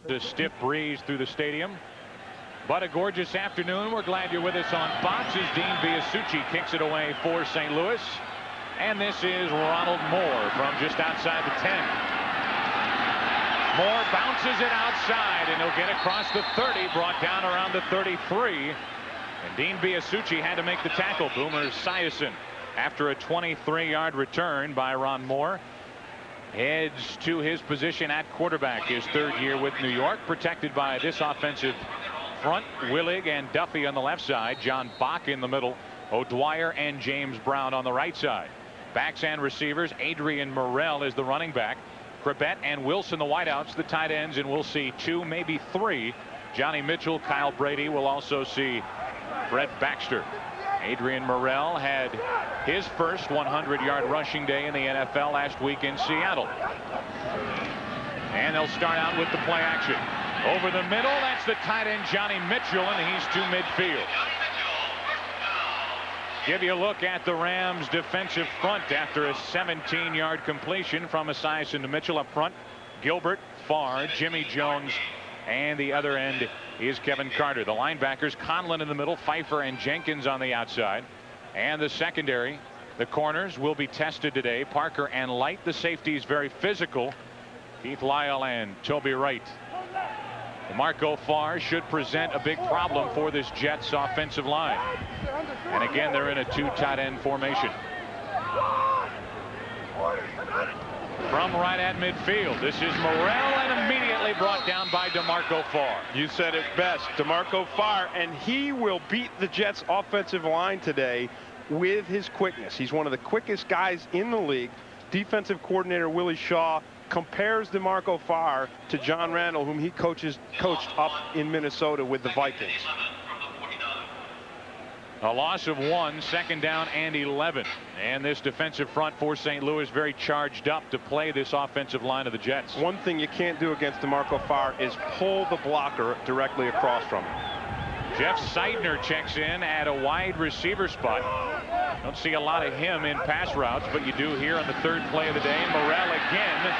A stiff breeze through the stadium, but a gorgeous afternoon. We're glad you're with us on Fox as Dean Biasucci kicks it away for St. Louis. And this is Ronald Moore from just outside the 10. Moore bounces it outside, and he'll get across the 30, brought down around the 33. And Dean Biasucci had to make the tackle. Boomer Esiason, after a 23-yard return by Ron Moore, heads to his position at quarterback, his third year with New York, protected by this offensive front. Willig and Duffy on the left side, John Bach in the middle, O'Dwyer and James Brown on the right side. Backs and receivers, Adrian Morrell is the running back, Krebet and Wilson the wideouts, the tight ends, and we'll see 2, maybe 3. Johnny Mitchell, Kyle Brady. We'll also see Fred Baxter. Adrian Morrell had his first 100-yard rushing day in the NFL last week in Seattle. And they'll start out with the play action. Over the middle, that's the tight end Johnny Mitchell, and he's to midfield. Give you a look at the Rams defensive front after a 17-yard completion from Esiason to Mitchell. Up front, Gilbert, Farr, Jimmy Jones, and the other end is Kevin Carter. The linebackers, Conlon in the middle, Pfeiffer and Jenkins on the outside. And the secondary, the corners will be tested today. Parker and Light. The safeties very physical, Keith Lyle and Toby Wright. Marco Farr should present a big problem for this Jets offensive line. And again, they're in a 2 tight end formation. From right at midfield, this is Morrell, and immediately brought down by DeMarco Farr. You said it best, DeMarco Farr, and he will beat the Jets offensive line today with his quickness. He's one of the quickest guys in the league. Defensive coordinator Willie Shaw compares DeMarco Farr to John Randall, whom he coached up in Minnesota with the Vikings. A loss of 1, second down and 11. And this defensive front for St. Louis very charged up to play this offensive line of the Jets. One thing you can't do against DeMarco Farr is pull the blocker directly across from him. Jeff Seidner checks in at a wide receiver spot. Don't see a lot of him in pass routes, but you do here on the third play of the day. Morrell again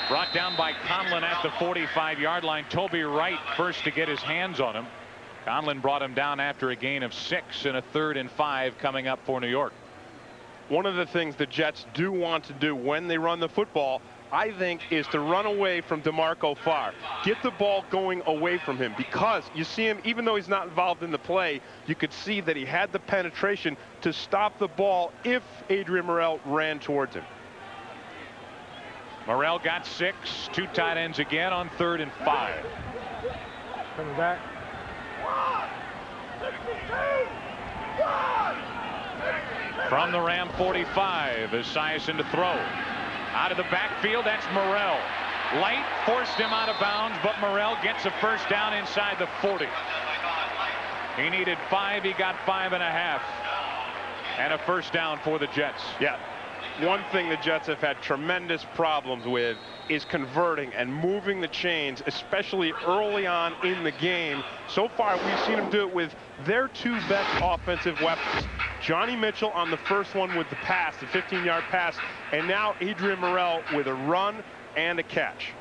brought down by Conlon at the 45-yard line. Toby Wright first to get his hands on him. Conlon brought him down after a gain of 6 and a 3rd and 5 coming up for New York. One of the things the Jets do want to do when they run the football, I think, is to run away from DeMarco Farr. Get the ball going away from him, because you see him, even though he's not involved in the play, you could see that he had the penetration to stop the ball if Adrian Morrell ran towards him. Morrell got 6, 2 tight ends again on 3rd and 5. Coming back. From the Ram 45, Esiason to throw. Out of the backfield, that's Morrell. Light forced him out of bounds, but Morrell gets a first down inside the 40. He needed 5, he got 5.5. And a first down for the Jets. Yeah. One thing the Jets have had tremendous problems with is converting and moving the chains, especially early on in the game. So far, we've seen them do it with their 2 best offensive weapons. Johnny Mitchell on the first one with the pass, the 15-yard pass, and now Adrian Morrell with a run and a catch.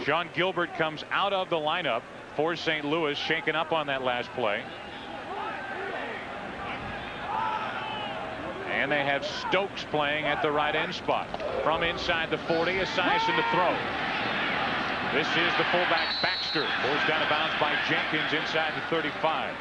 Sean Gilbert comes out of the lineup for St. Louis, shaken up on that last play. And they have Stokes playing at the right end spot. From inside the 40, Esiason to throw. This is the fullback Baxter. Goes down of bounds by Jenkins inside the 35.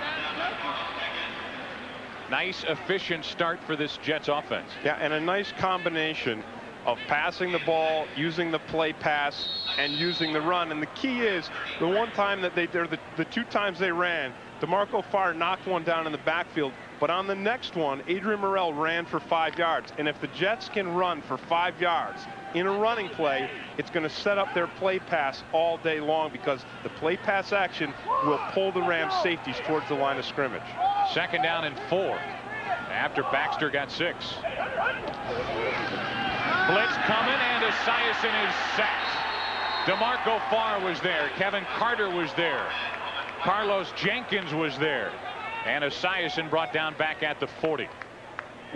Nice, efficient start for this Jets offense. Yeah, and a nice combination of passing the ball, using the play pass, and using the run. And the key is the one time that the 2 times they ran, DeMarco Farr knocked one down in the backfield. But on the next one, Adrian Morrell ran for 5 yards. And if the Jets can run for 5 yards in a running play, it's going to set up their play pass all day long, because the play pass action will pull the Rams safeties towards the line of scrimmage. Second down and 4 after Baxter got 6. Blitz coming, and Esiason is sacked. DeMarco Farr was there. Kevin Carter was there. Carlos Jenkins was there. And Esiason brought down back at the 40.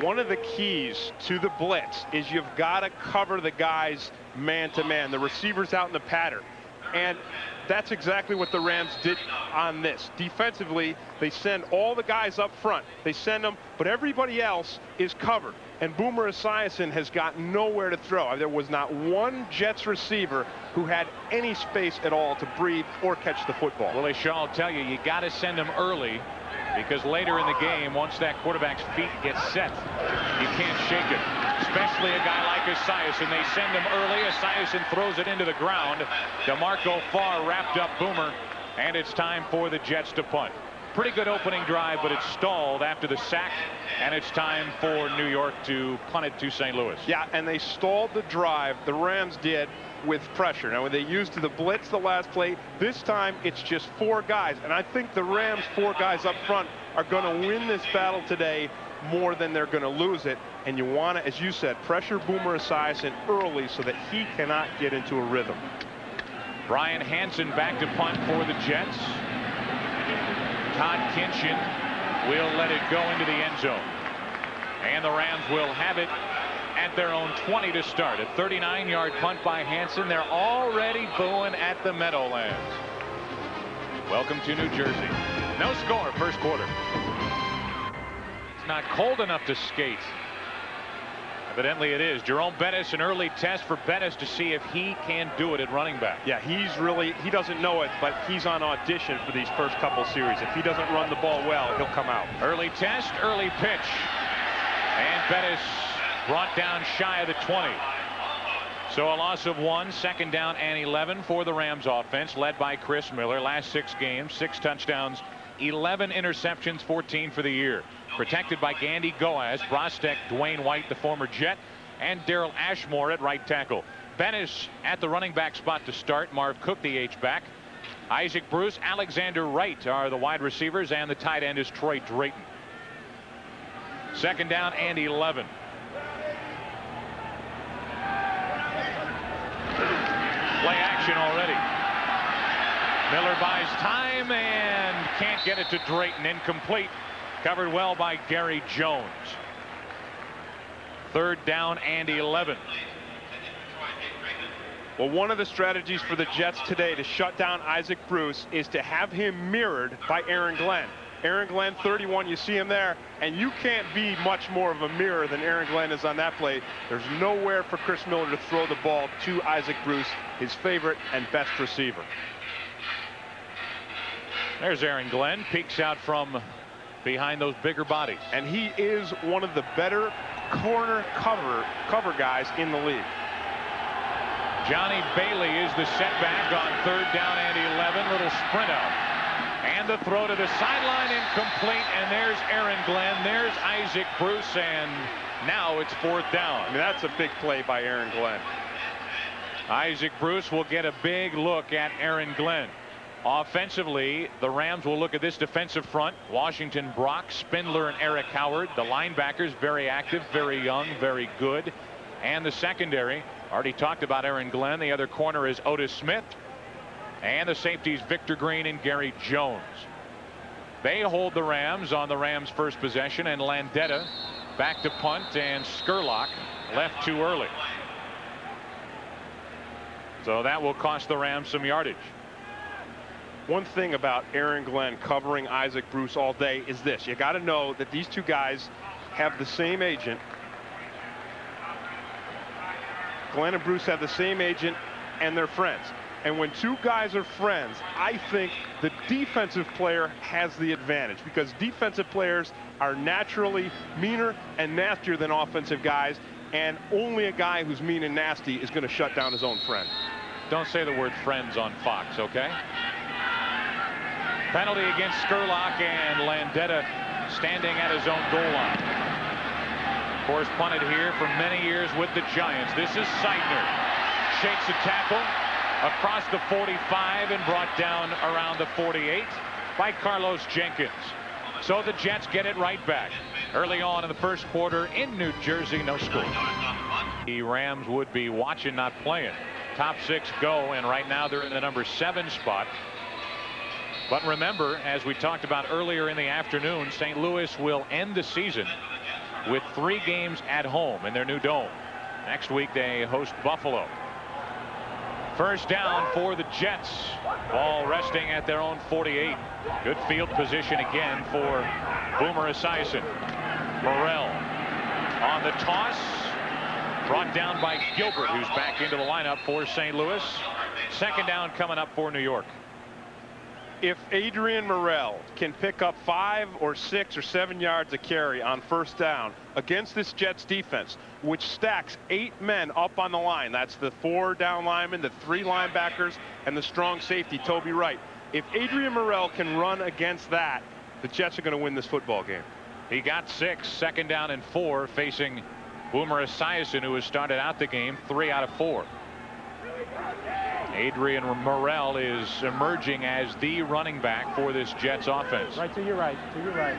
One of the keys to the blitz is you've got to cover the guys man-to-man, the receivers out in the pattern. And that's exactly what the Rams did on this. Defensively, they send all the guys up front. They send them, but everybody else is covered. And Boomer Esiason has got nowhere to throw. There was not one Jets receiver who had any space at all to breathe or catch the football. Willie Shaw will tell you, you got to send them early, because later in the game, once that quarterback's feet get set, you can't shake it. Especially a guy like Esiason. They send him early. Esiason throws it into the ground. DeMarco Farr wrapped up Boomer, and it's time for the Jets to punt. Pretty good opening drive, but it's stalled after the sack, and it's time for New York to punt it to St. Louis. Yeah, and they stalled the drive. The Rams did with pressure. Now, when they used the blitz the last play, this time it's just 4 guys. And I think the Rams' 4 guys up front are going to win this battle today more than they're going to lose it. And you want to, as you said, pressure Boomer Esiason early so that he cannot get into a rhythm. Brian Hansen back to punt for the Jets. Todd Kinchin will let it go into the end zone. And the Rams will have it at their own 20 to start. A 39-yard punt by Hansen. They're already booing at the Meadowlands. Welcome to New Jersey. No score, first quarter. It's not cold enough to skate. Evidently it is. Jerome Bettis, an early test for Bettis to see if he can do it at running back. Yeah, he doesn't know it, but he's on audition for these first couple series. If he doesn't run the ball well, he'll come out. Early test, early pitch. And Bettis brought down shy of the 20. So a loss of 1, second down and 11 for the Rams offense, led by Chris Miller. Last 6 games, 6 touchdowns, 11 interceptions, 14 for the year. Protected by Gandy Goaz, Brostek, Dwayne White, the former Jet, and Daryl Ashmore at right tackle. Bettis at the running back spot to start. Marv Cook, the H-back. Isaac Bruce, Alexander Wright are the wide receivers, and the tight end is Troy Drayton. Second down and 11. Play action already. Miller buys time and can't get it to Drayton. Incomplete. Covered well by Gary Jones. Third down and 11. Well, one of the strategies for the Jets today to shut down Isaac Bruce is to have him mirrored by Aaron Glenn. Aaron Glenn, 31, you see him there, and you can't be much more of a mirror than Aaron Glenn is on that play. There's nowhere for Chris Miller to throw the ball to Isaac Bruce, his favorite and best receiver. There's Aaron Glenn, peeks out from behind those bigger bodies. And he is one of the better corner cover guys in the league. Johnny Bailey is the setback on third down and 11. Little sprint out. And the throw to the sideline, incomplete. And there's Aaron Glenn. There's Isaac Bruce. And now it's fourth down. I mean, that's a big play by Aaron Glenn. Isaac Bruce will get a big look at Aaron Glenn. Offensively, the Rams will look at this defensive front. Washington, Brock, Spindler, and Eric Howard. The linebackers, very active, very young, very good. And the secondary, already talked about Aaron Glenn. The other corner is Otis Smith. And the safeties, Victor Green and Gary Jones. They hold the Rams on the Rams' first possession, and Landetta back to punt, and Skurlock left too early. So that will cost the Rams some yardage. One thing about Aaron Glenn covering Isaac Bruce all day is this. You got to know that these two guys have the same agent. Glenn and Bruce have the same agent, and they're friends. And when two guys are friends, I think the defensive player has the advantage, because defensive players are naturally meaner and nastier than offensive guys, and only a guy who's mean and nasty is going to shut down his own friend. Don't say the word friends on Fox, okay? Penalty against Skurlock, and Landetta standing at his own goal line. Of course, punted here for many years with the Giants. This is Seidner. Shakes a tackle across the 45 and brought down around the 48 by Carlos Jenkins. So the Jets get it right back. Early on in the first quarter in New Jersey, no score. The Rams would be watching, not playing. Top 6 go, and right now they're in the number 7 spot. But remember, as we talked about earlier in the afternoon, St. Louis will end the season with 3 games at home in their new dome. Next week they host Buffalo. First down for the Jets. Ball resting at their own 48. Good field position again for Boomer Esiason. Morrell on the toss. Brought down by Gilbert, who's back into the lineup for St. Louis. Second down coming up for New York. If Adrian Morrell can pick up 5 or 6 or 7 yards a carry on first down against this Jets defense, which stacks 8 men up on the line, that's the 4 down linemen, the 3 linebackers, and the strong safety, Toby Wright. If Adrian Morrell can run against that, the Jets are going to win this football game. He got 6, second down and 4, facing Boomer Esiason, who has started out the game 3 out of 4. Adrian Morrell is emerging as the running back for this Jets offense. Right to your right, to your right.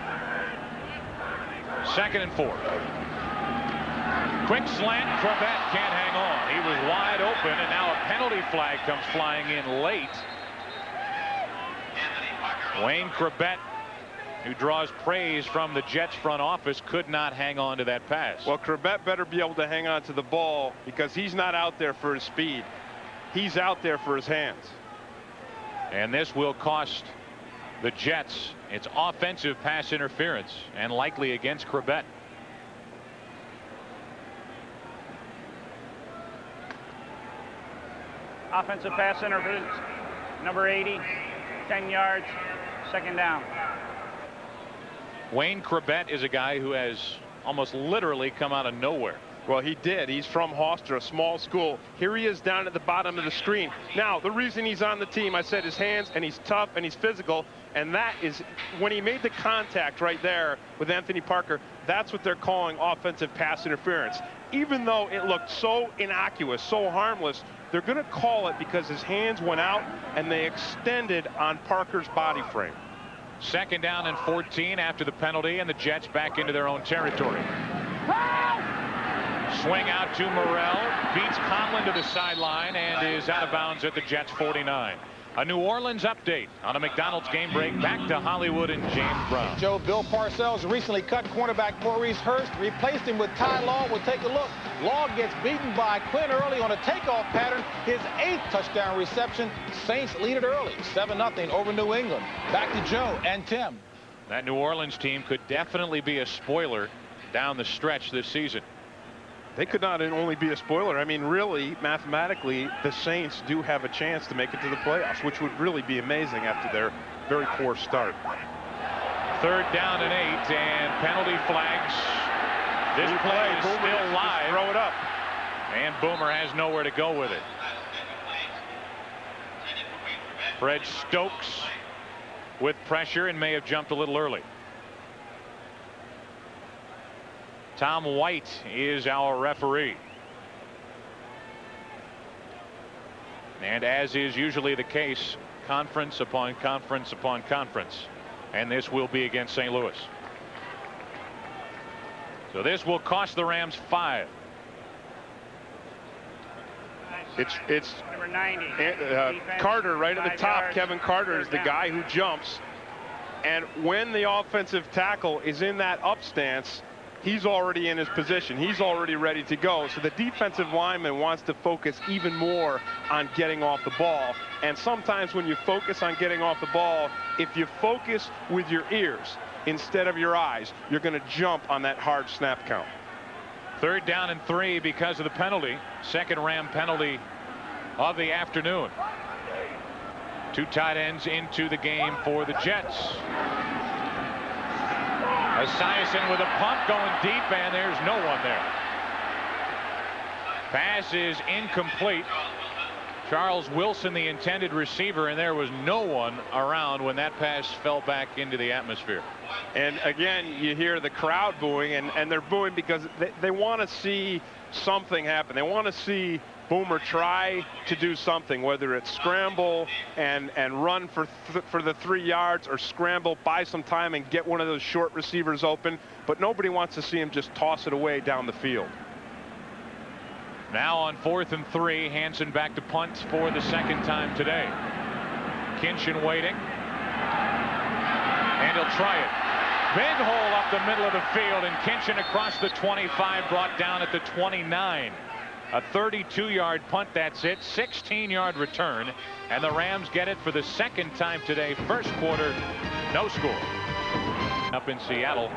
Second and 4. Quick slant. Corbett can't hang on. He was wide open, and now a penalty flag comes flying in late. Wayne Corbett, who draws praise from the Jets front office, could not hang on to that pass. Well, Corbett better be able to hang on to the ball because he's not out there for his speed. He's out there for his hands. And this will cost the Jets its offensive pass interference, and likely against Corbett. Offensive pass interference, number 80, 10 yards, second down. Wayne Corbett is a guy who has almost literally come out of nowhere. Well, he did. He's from Hofstra, a small school. Here he is down at the bottom of the screen. Now, the reason he's on the team, I said his hands, and he's tough, and he's physical, and that is when he made the contact right there with Anthony Parker, that's what they're calling offensive pass interference. Even though it looked so innocuous, so harmless, they're going to call it because his hands went out and they extended on Parker's body frame. Second down and 14 after the penalty, and the Jets back into their own territory. Swing out to Morrell, beats Conlon to the sideline, and is out of bounds at the Jets 49. A New Orleans update on a McDonald's game break. Back to Hollywood and James Brown. Joe, Bill Parcells recently cut cornerback Maurice Hurst, replaced him with Ty Law. We'll take a look. Law gets beaten by Quinn early on a takeoff pattern. His 8th touchdown reception. Saints lead it early, 7-0 over New England. Back to Joe and Tim. That New Orleans team could definitely be a spoiler down the stretch this season. They could not only be a spoiler. I mean, really, mathematically, the Saints do have a chance to make it to the playoffs, which would really be amazing after their very poor start. Third down and 8, and penalty flags. This play is still live. Throw it up. And Boomer has nowhere to go with it. Fred Stokes with pressure and may have jumped a little early. Tom White is our referee. And as is usually the case, conference upon conference upon conference. And this will be against St. Louis. So this will cost the Rams 5. It's Number 90. Carter right at the 5 top. yards, Kevin Carter is the down. guy who jumps. And when the offensive tackle is in that up stance, he's already in his position. He's already ready to go. So the defensive lineman wants to focus even more on getting off the ball. And sometimes when you focus on getting off the ball, if you focus with your ears instead of your eyes, you're going to jump on that hard snap count. Third down and 3 because of the penalty. Second Ram penalty of the afternoon. 2 tight ends into the game for the Jets. Esiason with a punt going deep, and there's no one there. Pass is incomplete. Charles Wilson, the intended receiver, and there was no one around when that pass fell back into the atmosphere. And again, you hear the crowd booing, and they're booing because they want to see something happen. They want to see Boomer try to do something, whether it's scramble and run for the 3 yards, or scramble, buy some time and get one of those short receivers open. But nobody wants to see him just toss it away down the field. Now on 4th and 3, Hansen back to punt for the second time today. Kinchin waiting, and he'll try it. Big hole up the middle of the field, and Kinchin across the 25, brought down at the 29. A 32-yard punt, that's it. 16-yard return, and the Rams get it for the second time today. First quarter, no score. Up in Seattle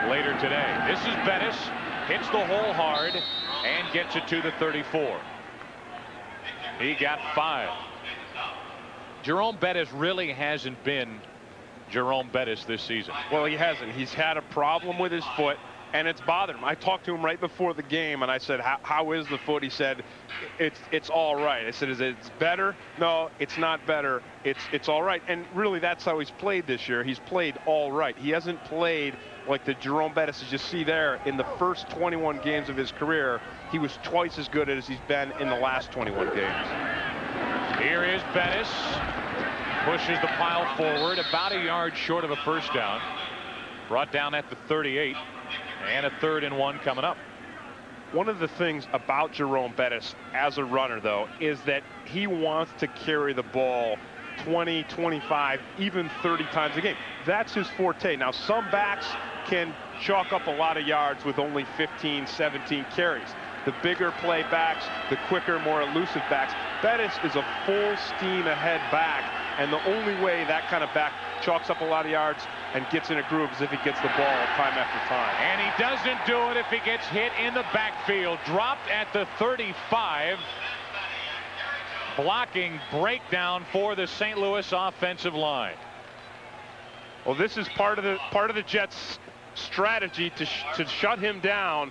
later today. This is Bettis, hits the hole hard and gets it to the 34. He got 5. Jerome Bettis really hasn't been Jerome Bettis this season. Well, he hasn't. He's had a problem with his foot, and it's bothered him. I talked to him right before the game, and I said, how is the foot? He said, it's all right. I said, is it better? No, it's not better. It's all right. And really, that's how he's played this year. He's played all right. He hasn't played like the Jerome Bettis as you see there. In the first 21 games of his career, he was twice as good as he's been in the last 21 games. Here is Bettis. Pushes the pile forward, about a yard short of a first down. Brought down at the 38, and a 3rd and 1 coming up. One of the things about Jerome Bettis as a runner, though, is that he wants to carry the ball 20, 25, even 30 times a game. That's his forte. Now, some backs can chalk up a lot of yards with only 15, 17 carries. The bigger play backs, the quicker, more elusive backs. Bettis is a full steam ahead back, and the only way that kind of back chalks up a lot of yards and gets in a groove is if he gets the ball time after time. And he doesn't do it if he gets hit in the backfield. Dropped at the 35. Blocking breakdown for the St. Louis offensive line. Well, this is part of the Jets' strategy to shut him down.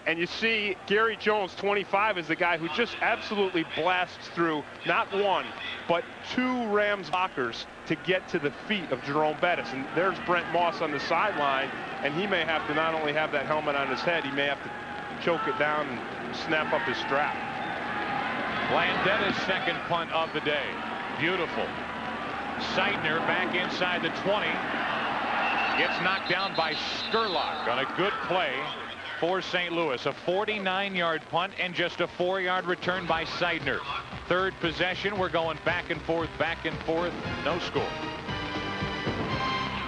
And you see Gary Jones, 25, is the guy who just absolutely blasts through not one, but 2 Rams blockers to get to the feet of Jerome Bettis. And there's Brent Moss on the sideline, and he may have to not only have that helmet on his head, he may have to choke it down and snap up his strap. Landetta's second punt of the day. Beautiful. Seidner back inside the 20. Gets knocked down by Skurlock on a good play for St. Louis. A 49-yard punt and just a 4-yard return by Seidner. Third possession, we're going back and forth, no score.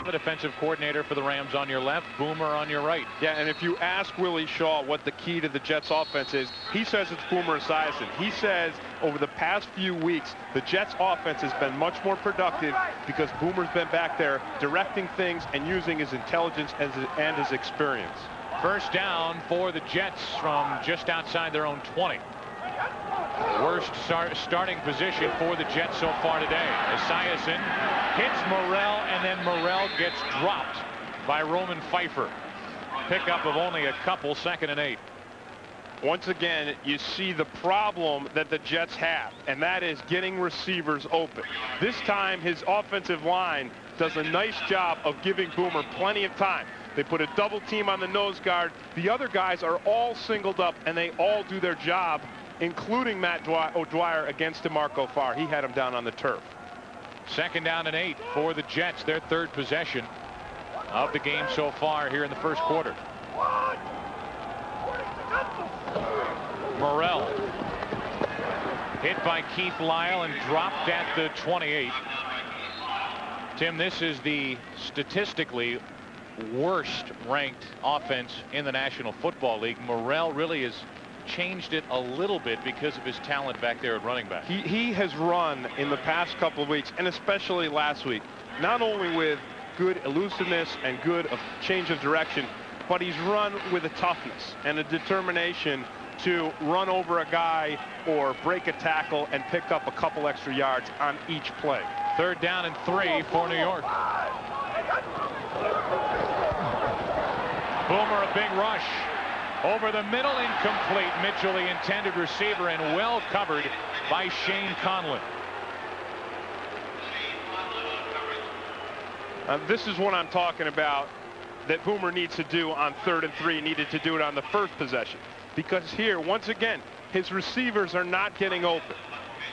The defensive coordinator for the Rams on your left, Boomer on your right. Yeah, and if you ask Willie Shaw what the key to the Jets offense is, he says it's Boomer Esiason. He says over the past few weeks, the Jets offense has been much more productive because Boomer's been back there directing things and using his intelligence and his experience. First down for the Jets from just outside their own 20. Worst starting position for the Jets so far today. Esiason hits Morrell, and then Morrell gets dropped by Roman Pfeiffer. Pickup of only a couple, 2nd and 8. Once again, you see the problem that the Jets have, and that is getting receivers open. This time, his offensive line does a nice job of giving Boomer plenty of time. They put a double team on the nose guard. The other guys are all singled up, and they all do their job, including Matt O'Dwyer against DeMarco Farr. He had him down on the turf. 2nd down and 8 for the Jets, their 3rd possession of the game so far here in the first quarter. Morrell hit by Keith Lyle and dropped at the 28. Tim, this is the statistically worst ranked offense in the National Football League. Morrell really has changed it a little bit because of his talent back there at running back. He has run in the past couple of weeks, and especially last week, not only with good elusiveness and good change of direction, but he's run with a toughness and a determination to run over a guy or break a tackle and pick up a couple extra yards on each play. 3rd down and 3 for New York. Boomer, a big rush over the middle, incomplete. Mitchell, the intended receiver, and well covered by Shane Conlon. This is what I'm talking about that Boomer needs to do on 3rd and 3, needed to do it on the first possession. Because here, once again, his receivers are not getting open.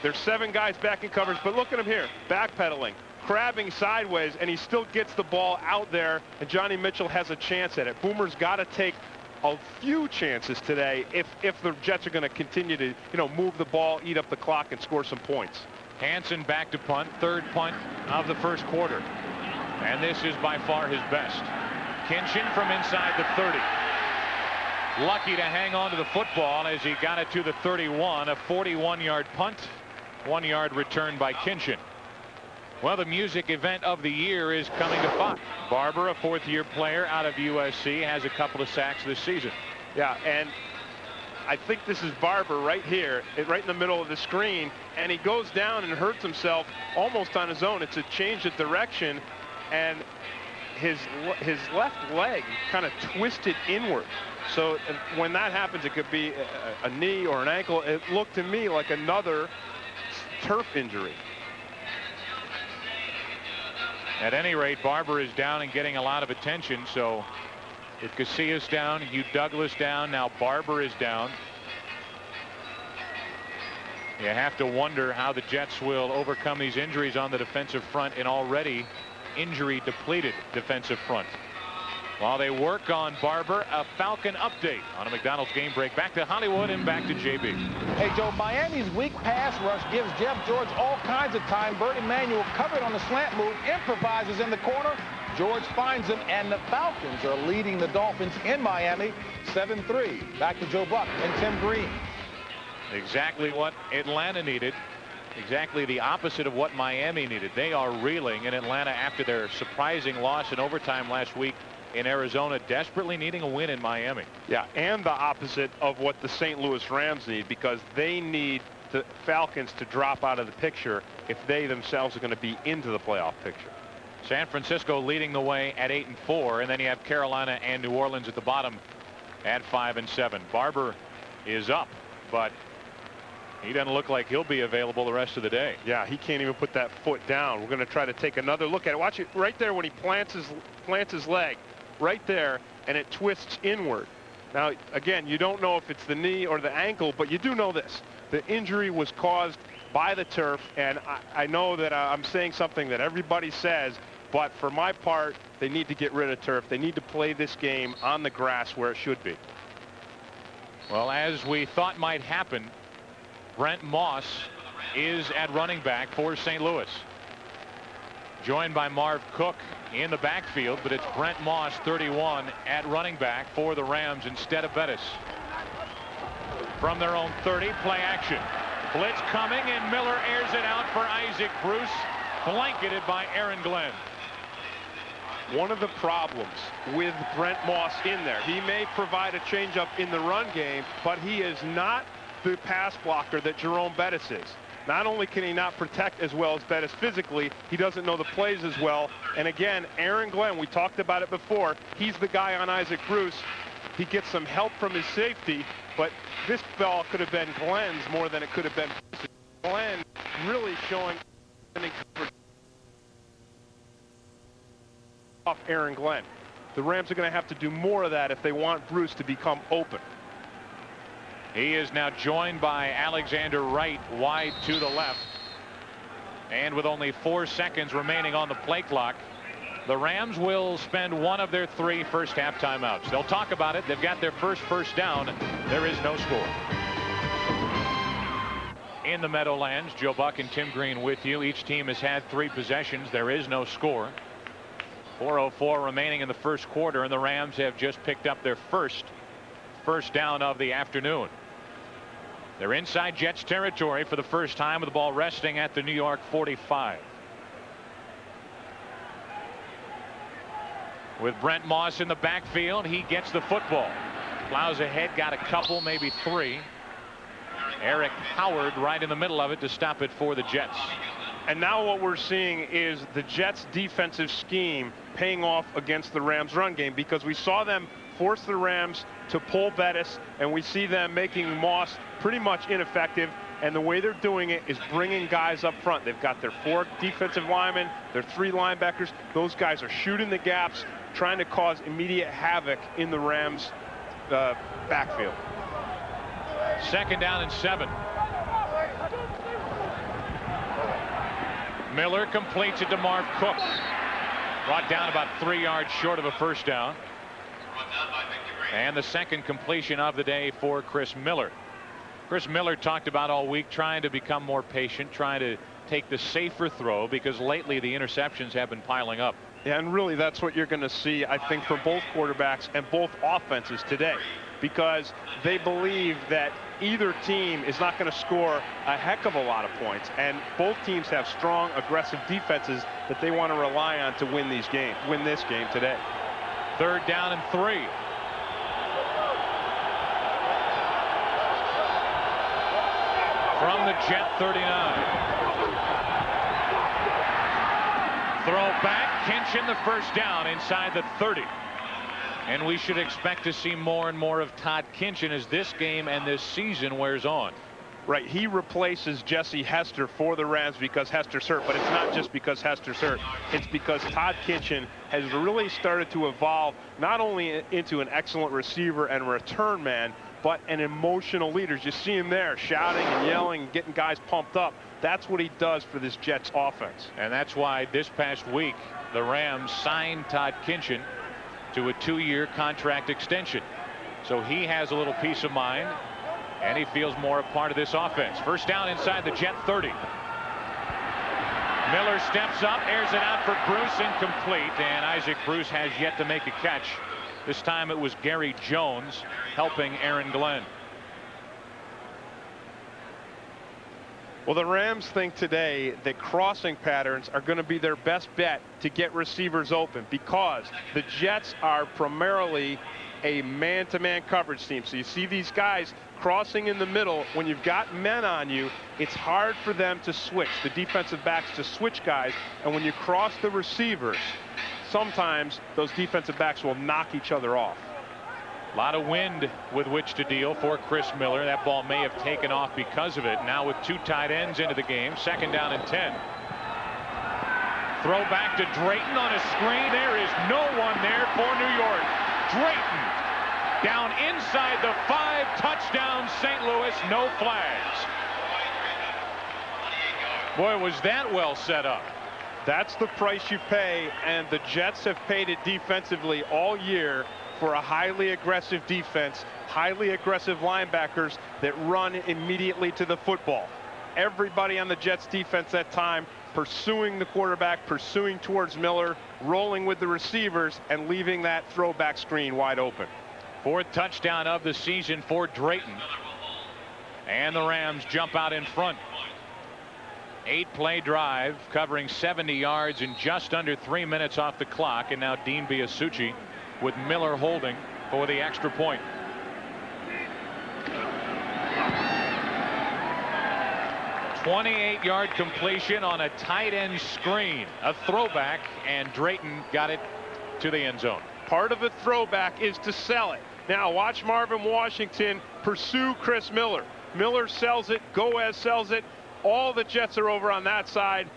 There's 7 guys back in coverage, but look at him here, backpedaling, crabbing sideways, and he still gets the ball out there, and Johnny Mitchell has a chance at it. Boomer's got to take a few chances today if the Jets are going to continue to, move the ball, eat up the clock, and score some points. Hansen back to punt, 3rd punt of the first quarter. And this is by far his best. Kinchin from inside the 30. lucky to hang on to the football as he got it to the 31. A 41-yard punt, 1-yard return by Kinchin. Well, the music event of the year is coming to Fox. Barber, a 4th-year player out of USC, has a couple of sacks this season. Yeah, and I think this is Barber right here, right in the middle of the screen, and he goes down and hurts himself almost on his own. It's a change of direction, and his left leg kind of twisted inward. So when that happens, it could be a knee or an ankle. It looked to me like another turf injury. At any rate, Barber is down and getting a lot of attention. So with Casillas down, Hugh Douglas down, now Barber is down. You have to wonder how the Jets will overcome these injuries on the defensive front, an already injury depleted defensive front. While they work on Barber, a Falcon update on a McDonald's game break. Back to Hollywood and back to JB. Hey, Joe, Miami's weak pass rush gives Jeff George all kinds of time. Bert Emanuel covered on the slant move, improvises in the corner. George finds him, and the Falcons are leading the Dolphins in Miami 7-3. Back to Joe Buck and Tim Green. Exactly what Atlanta needed. Exactly the opposite of what Miami needed. They are reeling in Atlanta after their surprising loss in overtime last week in Arizona, desperately needing a win in Miami. Yeah, and the opposite of what the St. Louis Rams need, because they need the Falcons to drop out of the picture if they themselves are going to be into the playoff picture. San Francisco leading the way at 8-4, and then you have Carolina and New Orleans at the bottom at 5-7. Barber is up, but he doesn't look like he'll be available the rest of the day. Yeah, he can't even put that foot down. We're going to try to take another look at it. Watch it right there when he plants his leg right there, and it twists inward. Now, again, you don't know if it's the knee or the ankle, but you do know this. The injury was caused by the turf, and I know that I'm saying something that everybody says, but for my part, they need to get rid of turf. They need to play this game on the grass where it should be. Well, as we thought might happen, Brent Moss is at running back for St. Louis. Joined by Marv Cook in the backfield, but it's Brent Moss, 31, at running back for the Rams instead of Bettis. From their own 30, play action. Blitz coming, and Miller airs it out for Isaac Bruce, blanketed by Aaron Glenn. One of the problems with Brent Moss in there, he may provide a changeup in the run game, but he is not the pass blocker that Jerome Bettis is. Not only can he not protect as well as Bettis physically, he doesn't know the plays as well. And again, Aaron Glenn, we talked about it before, he's the guy on Isaac Bruce. He gets some help from his safety, but this ball could have been Glenn's more than it could have been Bruce's. Glenn really showing off Aaron Glenn. The Rams are going to have to do more of that if they want Bruce to become open. He is now joined by Alexander Wright wide to the left. And with only 4 seconds remaining on the play clock, the Rams will spend one of their 3 first half timeouts. They'll talk about it. They've got their first down. There is no score. In the Meadowlands, Joe Buck and Tim Green with you. Each team has had 3 possessions. There is no score. 4:04 remaining in the first quarter, and the Rams have just picked up their first down of the afternoon. They're inside Jets territory for the first time with the ball resting at the New York 45. With Brent Moss in the backfield, he gets the football. Plows ahead, got a couple, maybe 3. Eric Howard right in the middle of it to stop it for the Jets. And now what we're seeing is the Jets defensive scheme paying off against the Rams run game, because we saw them force the Rams to pull Bettis, and we see them making Moss pretty much ineffective. And the way they're doing it is bringing guys up front. They've got their 4 defensive linemen, their 3 linebackers. Those guys are shooting the gaps, trying to cause immediate havoc in the Rams backfield. 2nd down and 7. Miller completes it to Marv Cook. Brought down about 3 yards short of a first down. And the second completion of the day for Chris Miller. Chris Miller talked about all week trying to become more patient, trying to take the safer throw, because lately the interceptions have been piling up. Yeah, and really that's what you're going to see, I think, from both quarterbacks and both offenses today. because they believe that either team is not going to score a heck of a lot of points, and both teams have strong, aggressive defenses that they want to rely on to win this game today. 3rd down and 3. From the Jet 39. Throw back, Kinchin the first down inside the 30. And we should expect to see more and more of Todd Kinchin as this game and this season wears on. Right, he replaces Jesse Hester for the Rams because Hester's hurt, but it's not just because Hester's hurt. It's because Todd Kinchin has really started to evolve not only into an excellent receiver and return man, but an emotional leader. You see him there shouting and yelling, getting guys pumped up. That's what he does for this Jets offense. And that's why this past week the Rams signed Todd Kinchin to a 2-year contract extension. So he has a little peace of mind, and he feels more a part of this offense. First down inside the Jet 30. Miller steps up, airs it out for Bruce, incomplete, and Isaac Bruce has yet to make a catch. This time it was Gary Jones helping Aaron Glenn. Well, the Rams think today that crossing patterns are going to be their best bet to get receivers open, because the Jets are primarily a man-to-man coverage team. So you see these guys crossing in the middle. When you've got men on you, it's hard for them to switch, the defensive backs to switch guys. And when you cross the receivers, sometimes those defensive backs will knock each other off. A lot of wind with which to deal for Chris Miller. That ball may have taken off because of it. Now with 2 tight ends into the game, 2nd down and 10. Throw back to Drayton on a screen. There is no one there for New York. Drayton down inside the 5, touchdown St. Louis, no flags. Boy, was that well set up. That's the price you pay, and the Jets have paid it defensively all year for a highly aggressive defense, highly aggressive linebackers that run immediately to the football. Everybody on the Jets defense that time pursuing the quarterback, pursuing towards Miller, rolling with the receivers, and leaving that throwback screen wide open. 4th touchdown of the season for Drayton. And the Rams jump out in front. 8-play drive covering 70 yards in just under 3 minutes off the clock. And now Dean Biasucci with Miller holding for the extra point. "28-yard completion on a tight end screen, a throwback, and Drayton got it to the end zone. Part of a throwback is to sell it. Now watch Marvin Washington pursue Chris Miller. Miller sells it, Goez sells it. All the Jets are over on that side.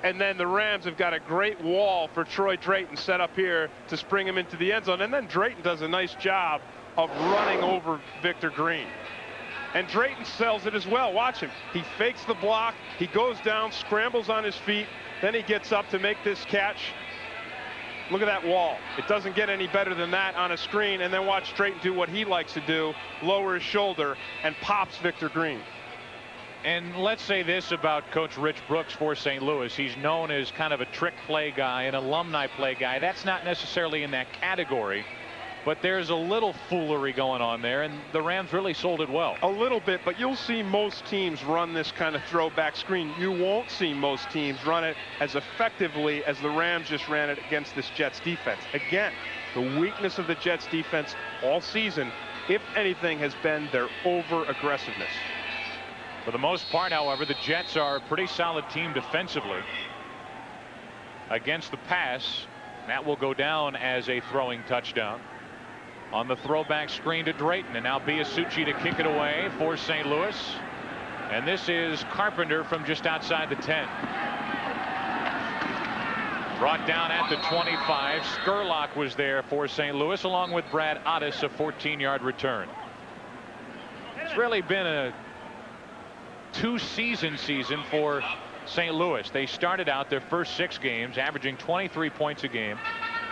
And then the Rams have got a great wall for Troy Drayton set up here to spring him into the end zone. And then Drayton does a nice job of running over Victor Green. And Drayton sells it as well. Watch him. He fakes the block. He goes down, scrambles on his feet. Then he gets up to make this catch. Look at that wall. It doesn't get any better than that on a screen. And then watch Drayton do what he likes to do, lower his shoulder, and pops Victor Green. And let's say this about Coach Rich Brooks for St. Louis. He's known as kind of a trick play guy, an alumni play guy. That's not necessarily in that category, but there's a little foolery going on there, and the Rams really sold it well. A little bit, but you'll see most teams run this kind of throwback screen. You won't see most teams run it as effectively as the Rams just ran it against this Jets defense. Again, the weakness of the Jets defense all season, if anything, has been their over-aggressiveness. For the most part, however, the Jets are a pretty solid team defensively against the pass. That will go down as a throwing touchdown on the throwback screen to Drayton, and now Biasucci to kick it away for St. Louis. And this is Carpenter from just outside the 10. Brought down at the 25. Skurlock was there for St. Louis, along with Brad Otis, a 14-yard return. It's really been a two-season season for St. Louis. They started out their first 6 games averaging 23 points a game,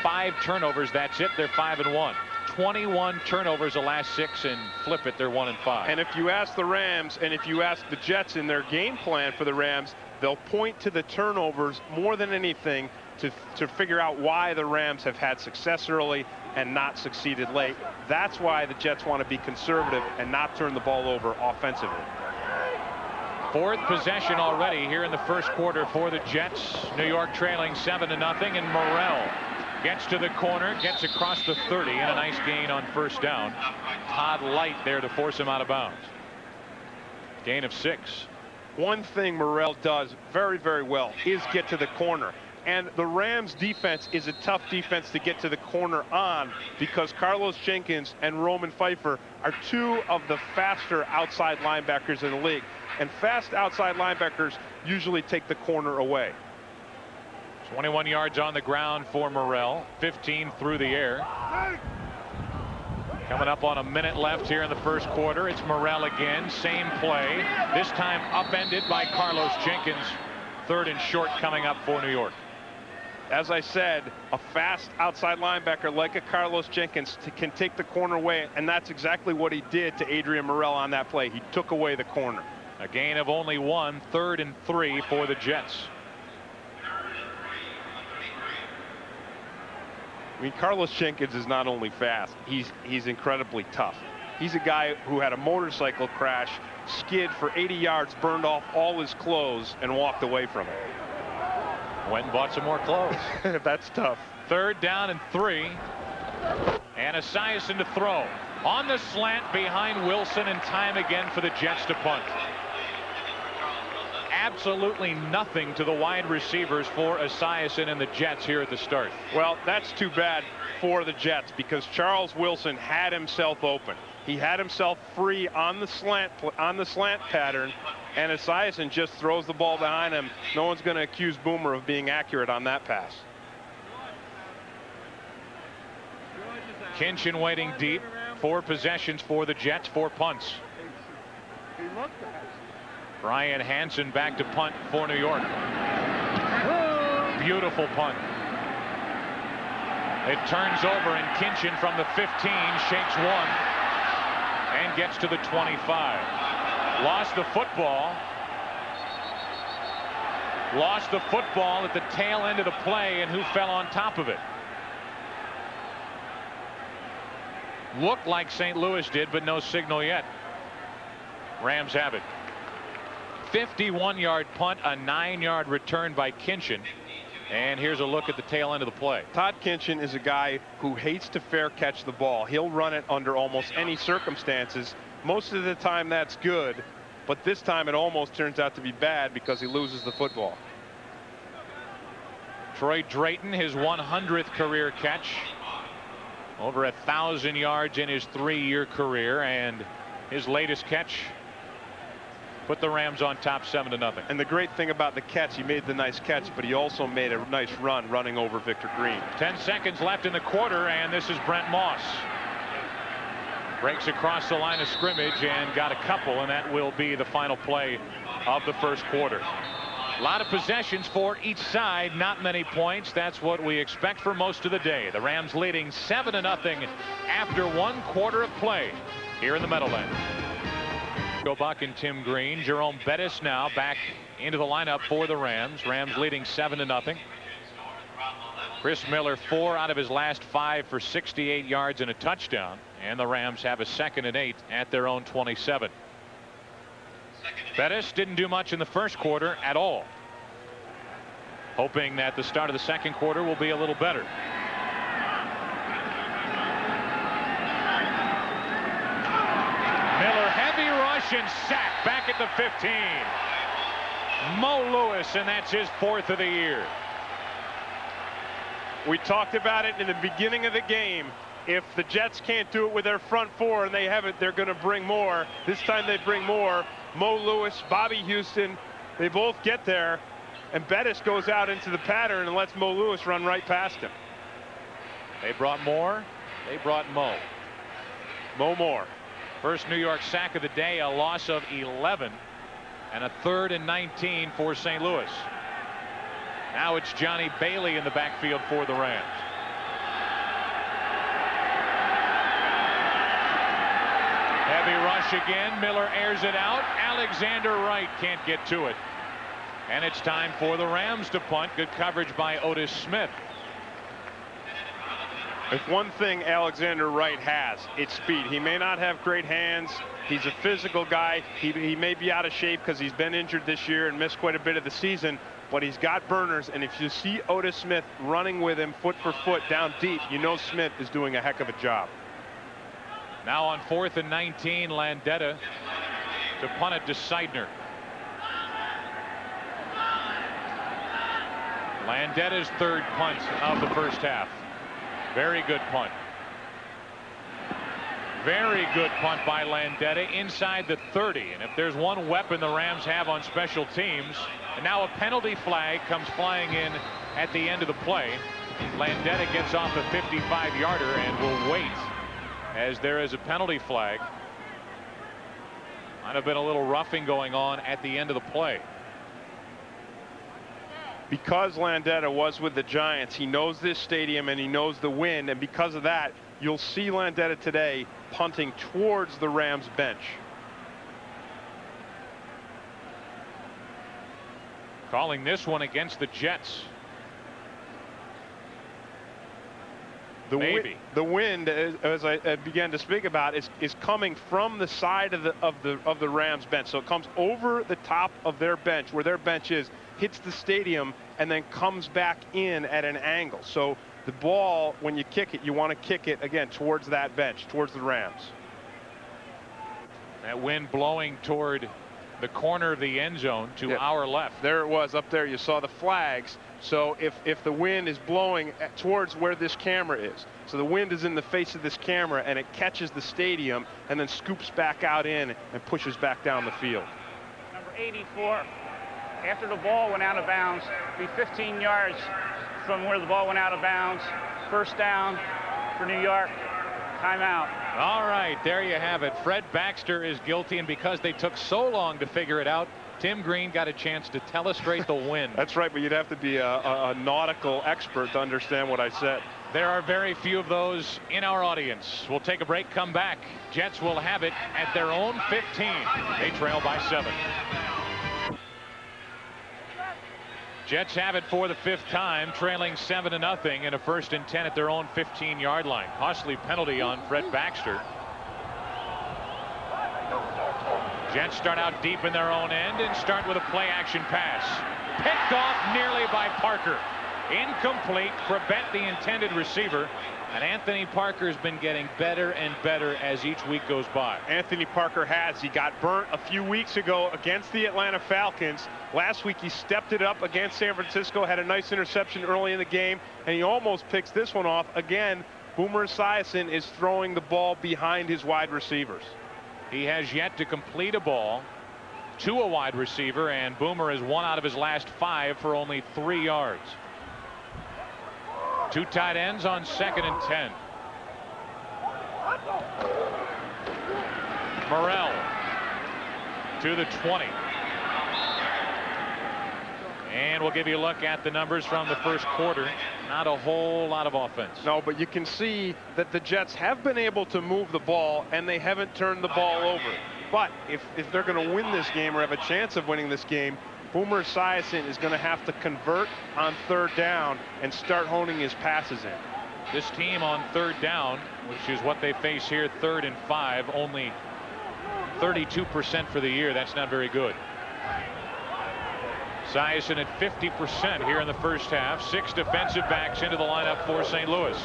5 turnovers. That's it. They're 5-1. 21 turnovers the last 6, and flip it, they're 1-5. And if you ask the Rams and if you ask the Jets in their game plan for the Rams, they'll point to the turnovers more than anything to figure out why the Rams have had success early and not succeeded late. That's why the Jets want to be conservative and not turn the ball over offensively. Fourth possession already here in the first quarter for the Jets. New York trailing 7-0, and Morrell gets to the corner, gets across the 30, and a nice gain on first down. Todd Light there to force him out of bounds. Gain of 6. One thing Morrell does very, very well is get to the corner. And the Rams defense is a tough defense to get to the corner on, because Carlos Jenkins and Roman Pfeiffer are two of the faster outside linebackers in the league. And fast outside linebackers usually take the corner away. 21 yards on the ground for Morrell, 15 through the air. Coming up on a minute left here in the first quarter. It's Morrell again, same play, this time upended by Carlos Jenkins. Third and short coming up for New York. As I said, a fast outside linebacker like a Carlos Jenkins can take the corner away, and that's exactly what he did to Adrian Morrell on that play. He took away the corner. A gain of only 1, 3rd and 3 for the Jets. I mean, Carlos Jenkins is not only fast, he's incredibly tough. He's a guy who had a motorcycle crash, skid for 80 yards, burned off all his clothes, and walked away from it. Went and bought some more clothes. That's tough. 3rd down and 3. And Esiason to throw. On the slant behind Wilson, and time again for the Jets to punt. Absolutely nothing to the wide receivers for Esiason and the Jets here at the start. Well, that's too bad for the Jets, because Charles Wilson had himself open. He had himself free on the slant pattern, and Esiason just throws the ball behind him. No one's going to accuse Boomer of being accurate on that pass. Kinchin waiting deep. 4 possessions for the Jets, 4 punts. Brian Hansen back to punt for New York. Beautiful punt. It turns over, and Kinchin from the 15 shakes one and gets to the 25. Lost the football. Lost the football at the tail end of the play, and who fell on top of it? Looked like St. Louis did, but no signal yet. Rams have it. 51-yard punt, a 9-yard return by Kinchin. And here's a look at the tail end of the play. Todd Kinchin is a guy who hates to fair catch the ball. He'll run it under almost any circumstances. Most of the time that's good, but this time it almost turns out to be bad because he loses the football. Troy Drayton, his 100th career catch. Over 1,000 yards in his 3-year career, and his latest catch put the Rams on top 7-0. And the great thing about the catch, he made the nice catch, but he also made a nice run running over Victor Green. 10 seconds left in the quarter, and this is Brent Moss. Breaks across the line of scrimmage and got a couple, and that will be the final play of the first quarter. A lot of possessions for each side, not many points. That's what we expect for most of the day. The Rams leading 7-0 after 1 quarter of play here in the Meadowlands. Joe Buck and Tim Green. Jerome Bettis now back into the lineup for the Rams. Rams leading 7-0. Chris Miller 4 out of his last 5 for 68 yards and a touchdown. And the Rams have a 2nd and 8 at their own 27. Bettis didn't do much in the first quarter at all. Hoping that the start of the second quarter will be a little better. Miller, heavy rush and sack back at the 15. Mo Lewis, and that's his 4th of the year. We talked about it in the beginning of the game. If the Jets can't do it with their front 4 and they have it, they're going to bring more. This time they bring more. Mo Lewis, Bobby Houston, they both get there, and Bettis goes out into the pattern and lets Mo Lewis run right past him. They brought more. They brought Mo. Mo Moore. First New York sack of the day, a loss of 11, and a 3rd and 19 for St. Louis. Now it's Johnny Bailey in the backfield for the Rams. Heavy rush again. Miller airs it out. Alexander Wright can't get to it. And it's time for the Rams to punt. Good coverage by Otis Smith. If one thing Alexander Wright has, it's speed. He may not have great hands. He's a physical guy. He may be out of shape because he's been injured this year and missed quite a bit of the season, but he's got burners. And if you see Otis Smith running with him foot for foot down deep, you know Smith is doing a heck of a job. Now on 4th and 19, Landeta to punt it to Seidner. Landeta's third punt of the first half. Very good punt. Very good punt by Landeta inside the 30. And if there's one weapon the Rams have on special teams, and now a penalty flag comes flying in at the end of the play. Landeta gets off a 55-yarder and will wait as there is a penalty flag. Might have been a little roughing going on at the end of the play. Because Landeta was with the Giants, he knows this stadium and he knows the wind, and because of that, you'll see Landeta today punting towards the Rams bench. Calling this one against the Jets. The wind, as I began to speak about, is coming from the side of the Rams bench. So it comes over the top of their bench, where their bench is, hits the stadium, and then comes back in at an angle. So the ball, when you kick it, you want to kick it again towards that bench, towards the Rams. That wind blowing toward the corner of the end zone to our left. There it was up there. You saw the flags. So if the wind is blowing towards where this camera is, so the wind is in the face of this camera and it catches the stadium and then scoops back out in and pushes back down the field. Number 84, after the ball went out of bounds, be 15 yards from where the ball went out of bounds. First down for New York. Timeout. All right, there you have it. Fred Baxter is guilty, and because they took so long to figure it out, Tim Green got a chance to telestrate the wind. That's right, but you'd have to be a nautical expert to understand what I said. There are very few of those in our audience. We'll take a break, come back. Jets will have it at their own 15. They trail by 7. Jets have it for the 5th time, trailing 7-0 in a 1st and 10 at their own 15-yard line. Costly penalty on Fred Baxter. Jets start out deep in their own end and start with a play-action pass. Picked off nearly by Parker. Incomplete. Crabette, the intended receiver. And Anthony Parker has been getting better and better as each week goes by. Anthony Parker has. He got burnt a few weeks ago against the Atlanta Falcons. Last week he stepped it up against San Francisco, had a nice interception early in the game, and he almost picks this one off. Again, Boomer Esiason is throwing the ball behind his wide receivers. He has yet to complete a ball to a wide receiver, and Boomer is 1 out of his last 5 for only 3 yards. 2 tight ends on 2nd and 10. Morrell to the 20. And we'll give you a look at the numbers from the first quarter. Not a whole lot of offense. No, but you can see that the Jets have been able to move the ball, and they haven't turned the ball over. But if they're going to win this game or have a chance of winning this game, Boomer Esiason is going to have to convert on 3rd down and start honing his passes in. This team on 3rd down, which is what they face here, 3rd and 5, only 32% for the year. That's not very good. Esiason at 50% here in the first half. 6 defensive backs into the lineup for St. Louis.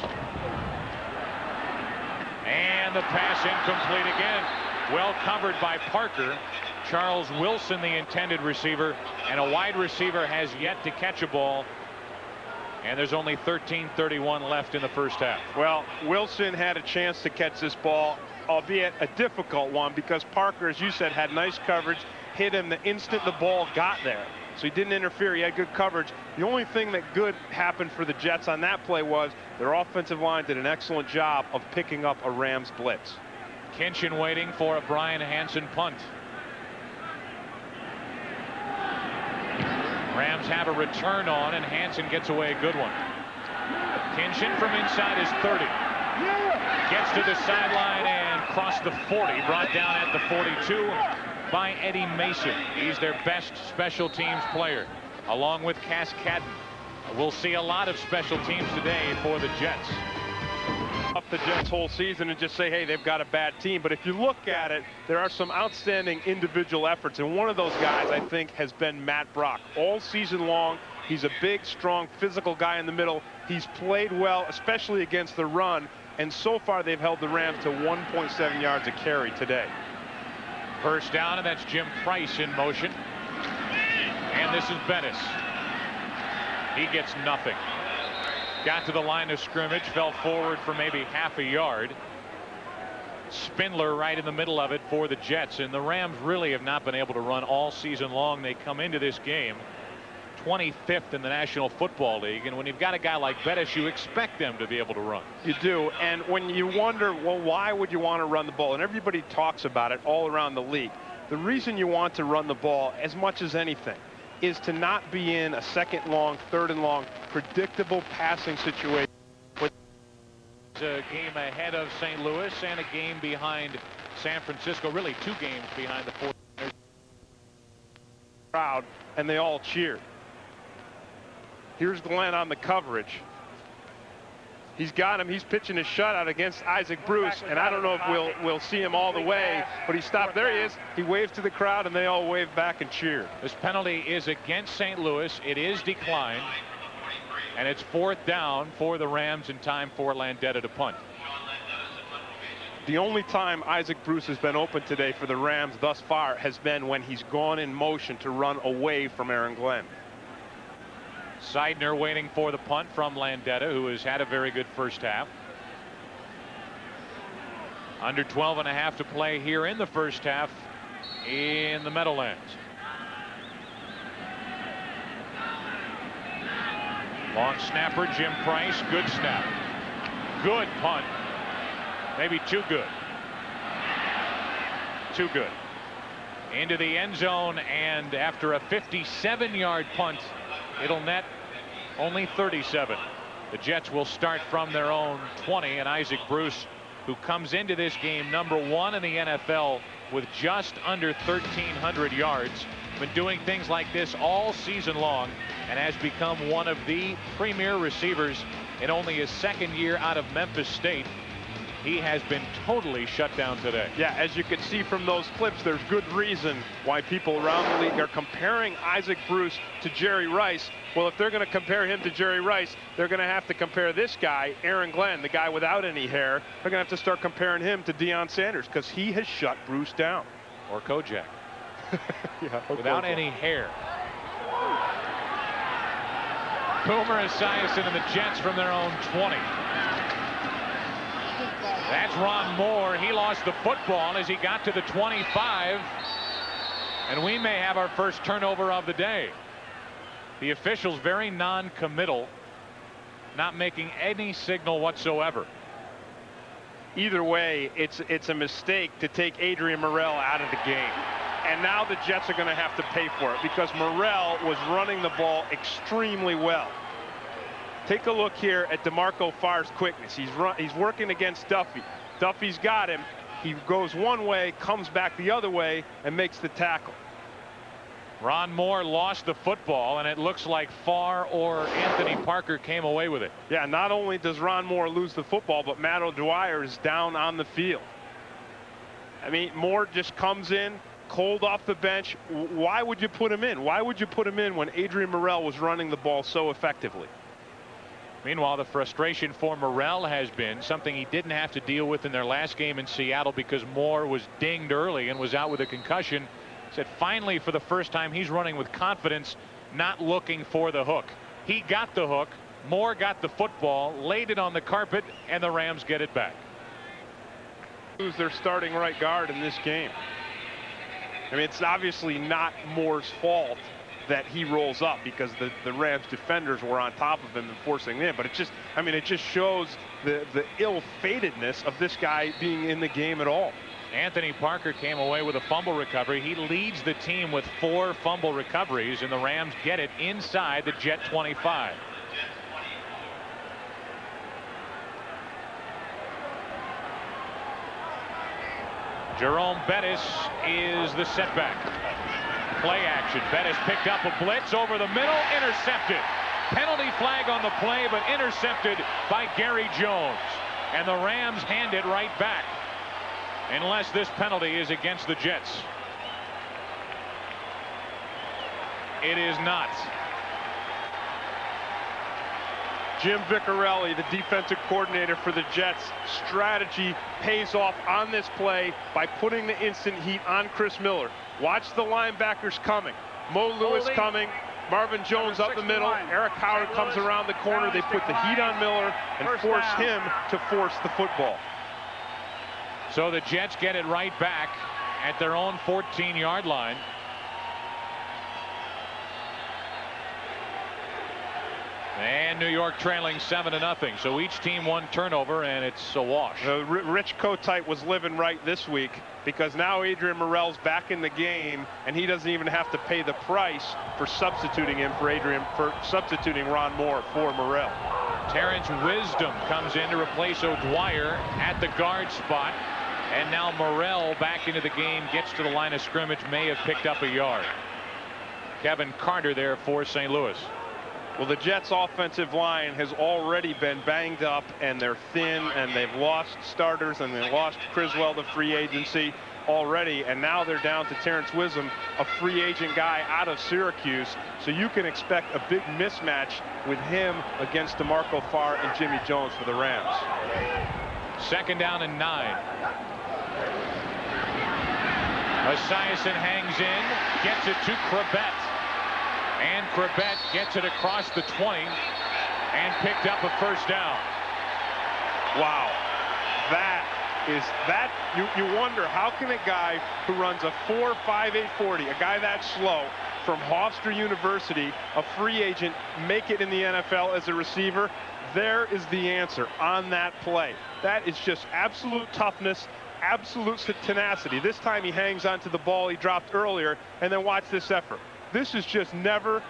And the pass incomplete again. Well covered by Parker. Charles Wilson, the intended receiver, and a wide receiver has yet to catch a ball. And there's only 13:31 left in the first half. Well, Wilson had a chance to catch this ball, albeit a difficult one, because Parker, as you said, had nice coverage, hit him the instant the ball got there. So he didn't interfere. He had good coverage. The only thing that good happened for the Jets on that play was their offensive line did an excellent job of picking up a Rams blitz. Kinchin waiting for a Brian Hansen punt. Rams have a return on, and Hansen gets away a good one. Kinchin from inside his 30. Gets to the sideline and crossed the 40. Brought down at the 42. by Eddie Mason. He's their best special teams player, along with Cascadden. We'll see a lot of special teams today for the Jets. Up the Jets whole season and just say, hey, they've got a bad team. But if you look at it, there are some outstanding individual efforts. And one of those guys, I think, has been Matt Brock. All season long, he's a big, strong, physical guy in the middle. He's played well, especially against the run. And so far, they've held the Rams to 1.7 yards a carry today. First down, and that's Jim Price in motion. And this is Bettis. He gets nothing. Got to the line of scrimmage, fell forward for maybe half a yard. Spindler right in the middle of it for the Jets, and the Rams really have not been able to run all season long. They come into this game 25th in the National Football League, and when you've got a guy like Bettis, you expect them to be able to run. You do, and when you wonder, well, why would you want to run the ball? And everybody talks about it all around the league. The reason you want to run the ball as much as anything is to not be in a second long, third and long, predictable passing situation. It's a game ahead of St. Louis and a game behind San Francisco, really 2 games behind the 49ers. Crowd, and they all cheer. Here's Glenn on the coverage. He's got him. He's pitching his shutout against Isaac Bruce, and I don't know if we'll see him all the way, but he stopped. There he is. He waves to the crowd, and they all wave back and cheer. This penalty is against St. Louis. It is declined, and it's 4th down for the Rams in time for Landeta to punt. The only time Isaac Bruce has been open today for the Rams thus far has been when he's gone in motion to run away from Aaron Glenn. Seidner waiting for the punt from Landeta, who has had a very good first half. Under 12.5 to play here in the first half in the Meadowlands. Long snapper Jim Price. Good snap. Good punt. Maybe too good. Too good. Into the end zone, and after a 57-yard punt, it'll net only 37. The Jets will start from their own 20, and Isaac Bruce, who comes into this game #1 in the NFL with just under 1,300 yards, been doing things like this all season long and has become one of the premier receivers in only his 2nd year out of Memphis State. He has been totally shut down today. Yeah, as you can see from those clips, there's good reason why people around the league are comparing Isaac Bruce to Jerry Rice. Well, if they're going to compare him to Jerry Rice, they're going to have to compare this guy, Aaron Glenn, the guy without any hair. They're going to have to start comparing him to Deion Sanders because he has shut Bruce down. Or Kojak. Yeah, without any hair. Boomer Esiason and the Jets from their own 20. That's Ron Moore. He lost the football as he got to the 25. And we may have our first turnover of the day. The officials very non-committal, not making any signal whatsoever. Either way, it's a mistake to take Adrian Morrell out of the game. And now the Jets are going to have to pay for it because Morrell was running the ball extremely well. Take a look here at DeMarco Farr's quickness. He's working against Duffy. Duffy's got him. He goes one way, comes back the other way, and makes the tackle. Ron Moore lost the football, and it looks like Farr or Anthony Parker came away with it. Yeah, not only does Ron Moore lose the football, but Matt O'Dwyer is down on the field. I mean, Moore just comes in cold off the bench. Why would you put him in? Why would you put him in when Adrian Morrell was running the ball so effectively? Meanwhile, the frustration for Morrell has been something he didn't have to deal with in their last game in Seattle because Moore was dinged early and was out with a concussion. Said finally for the first time he's running with confidence, not looking for the hook. He got the hook. Moore got the football, laid it on the carpet, and the Rams get it back. Who's their starting right guard in this game? I mean, it's obviously not Moore's fault that he rolls up because the Rams defenders were on top of him and forcing him in. But it just, I mean, it just shows the ill-fatedness of this guy being in the game at all. Anthony Parker came away with a fumble recovery. He leads the team with 4 fumble recoveries, and the Rams get it inside the Jet 25. Jerome Bettis is the setback. Play action. Bettis picked up a blitz over the middle, intercepted. Penalty flag on the play, but intercepted by Gary Jones. And the Rams hand it right back, unless this penalty is against the Jets. It is not. Jim Viccarelli, the defensive coordinator for the Jets, strategy pays off on this play by putting the instant heat on Chris Miller. Watch the linebackers coming. Mo Lewis coming. Marvin Jones up the middle. Eric Howard comes around the corner. They put the heat on Miller and force him to force the football. So the Jets get it right back at their own 14-yard line. And New York trailing 7-0. So each team one turnover, and it's a wash. Rich Kotite was living right this week, because now Adrian Morrell's back in the game, and he doesn't even have to pay the price for substituting him for substituting Ron Moore for Morrell. Terrence Wisdom comes in to replace O'Dwyer at the guard spot, and now Morrell back into the game, gets to the line of scrimmage, may have picked up a yard. Kevin Carter there for St. Louis. Well, the Jets offensive line has already been banged up, and they're thin, and they've lost starters, and they lost Criswell to free agency already, and now they're down to Terrence Wisdom, a free agent guy out of Syracuse. So you can expect a big mismatch with him against DeMarco Farr and Jimmy Jones for the Rams. 2nd down and 9. Esiason hangs in, gets it to Crabett. And Crabett gets it across the 20 and picked up a 1st down. Wow. You wonder, how can a guy who runs a 4.58 40, a guy that slow, from Hofstra University, a free agent, make it in the NFL as a receiver? There is the answer on that play. That is just absolute toughness, absolute tenacity. This time he hangs onto the ball he dropped earlier, and then watch this effort. This is just never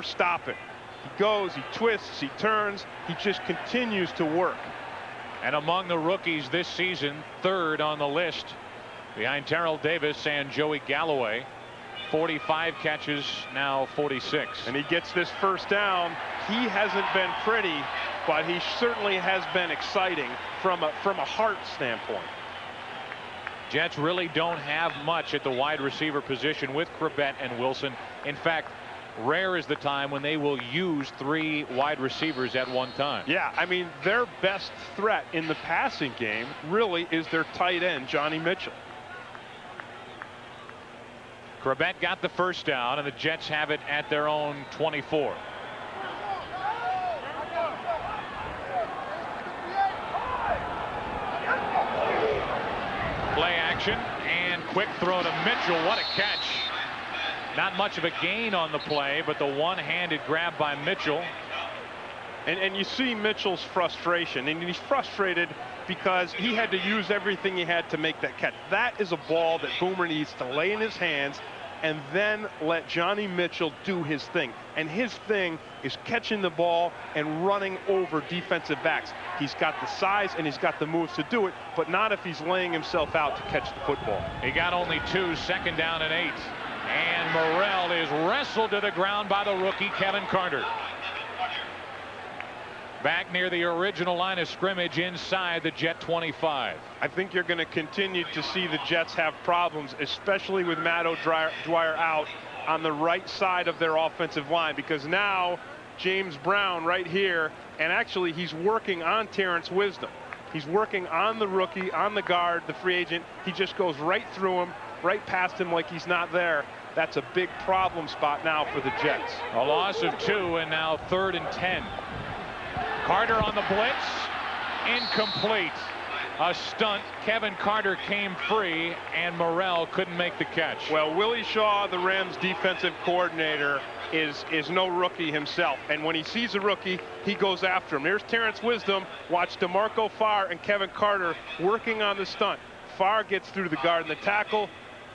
stopping. He goes, he twists, he turns, he just continues to work. And among the rookies this season, 3rd on the list, behind Terrell Davis and Joey Galloway. 45 catches, now 46. And he gets this 1st down. He hasn't been pretty, but he certainly has been exciting from a heart standpoint. Jets really don't have much at the wide receiver position with Crabett and Wilson. In fact, rare is the time when they will use 3 wide receivers at one time. Yeah, I mean, their best threat in the passing game really is their tight end, Johnny Mitchell. Crabett got the 1st down, and the Jets have it at their own 24. Play action and quick throw to Mitchell. What a catch. Not much of a gain on the play, but the one-handed grab by Mitchell. And you see Mitchell's frustration, and he's frustrated because he had to use everything he had to make that catch. That is a ball that Boomer needs to lay in his hands and then let Johnny Mitchell do his thing. And his thing is catching the ball and running over defensive backs. He's got the size and he's got the moves to do it, but not if he's laying himself out to catch the football. He got only 2, 2nd down and 8. And Morrell is wrestled to the ground by the rookie Kevin Carter. Back near the original line of scrimmage inside the Jet 25. I think you're going to continue to see the Jets have problems, especially with Matt O'Dwyer out on the right side of their offensive line, because now James Brown right here, and actually he's working on Terrence Wisdom. He's working on the rookie, on the guard, the free agent. He just goes right through him, right past him like he's not there. That's a big problem spot now for the Jets. A loss of 2, and now 3rd and 10. Carter on the blitz, incomplete. A stunt. Kevin Carter came free, and Morrell couldn't make the catch. Well, Willie Shaw, the Rams defensive coordinator, is no rookie himself, and when he sees a rookie, he goes after him. There's Terrence Wisdom. Watch DeMarco Farr and Kevin Carter working on the stunt. Farr gets through the guard and the tackle.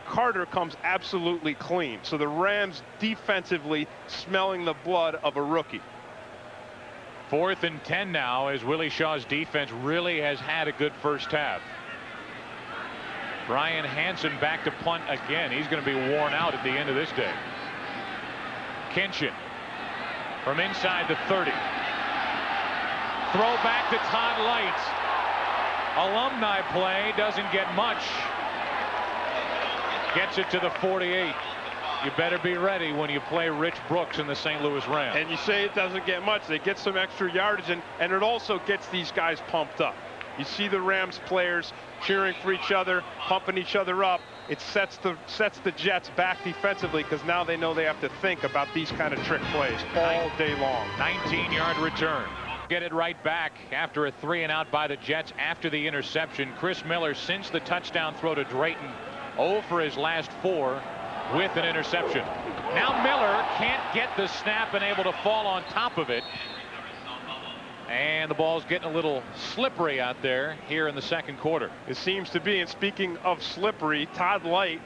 Carter comes absolutely clean. So the Rams defensively smelling the blood of a rookie. 4th and 10 now, as Willie Shaw's defense really has had a good first half. Brian Hansen back to punt again. He's going to be worn out at the end of this day. Kinchin from inside the 30. Throw back to Todd Light. Alumni play, doesn't get much. Gets it to the 48. You better be ready when you play Rich Brooks in the St. Louis Rams. And you say it doesn't get much. They get some extra yardage, and it also gets these guys pumped up. You see the Rams players cheering for each other, pumping each other up. It sets the Jets back defensively, because now they know they have to think about these kind of trick plays all day long. 19-yard return. Get it right back after a 3-and-out by the Jets after the interception. Chris Miller, since the touchdown throw to Drayton, 0 for his last 4 with an interception. Now Miller can't get the snap and able to fall on top of it. And the ball's getting a little slippery out there here in the second quarter. It seems to be. And speaking of slippery, Todd Light,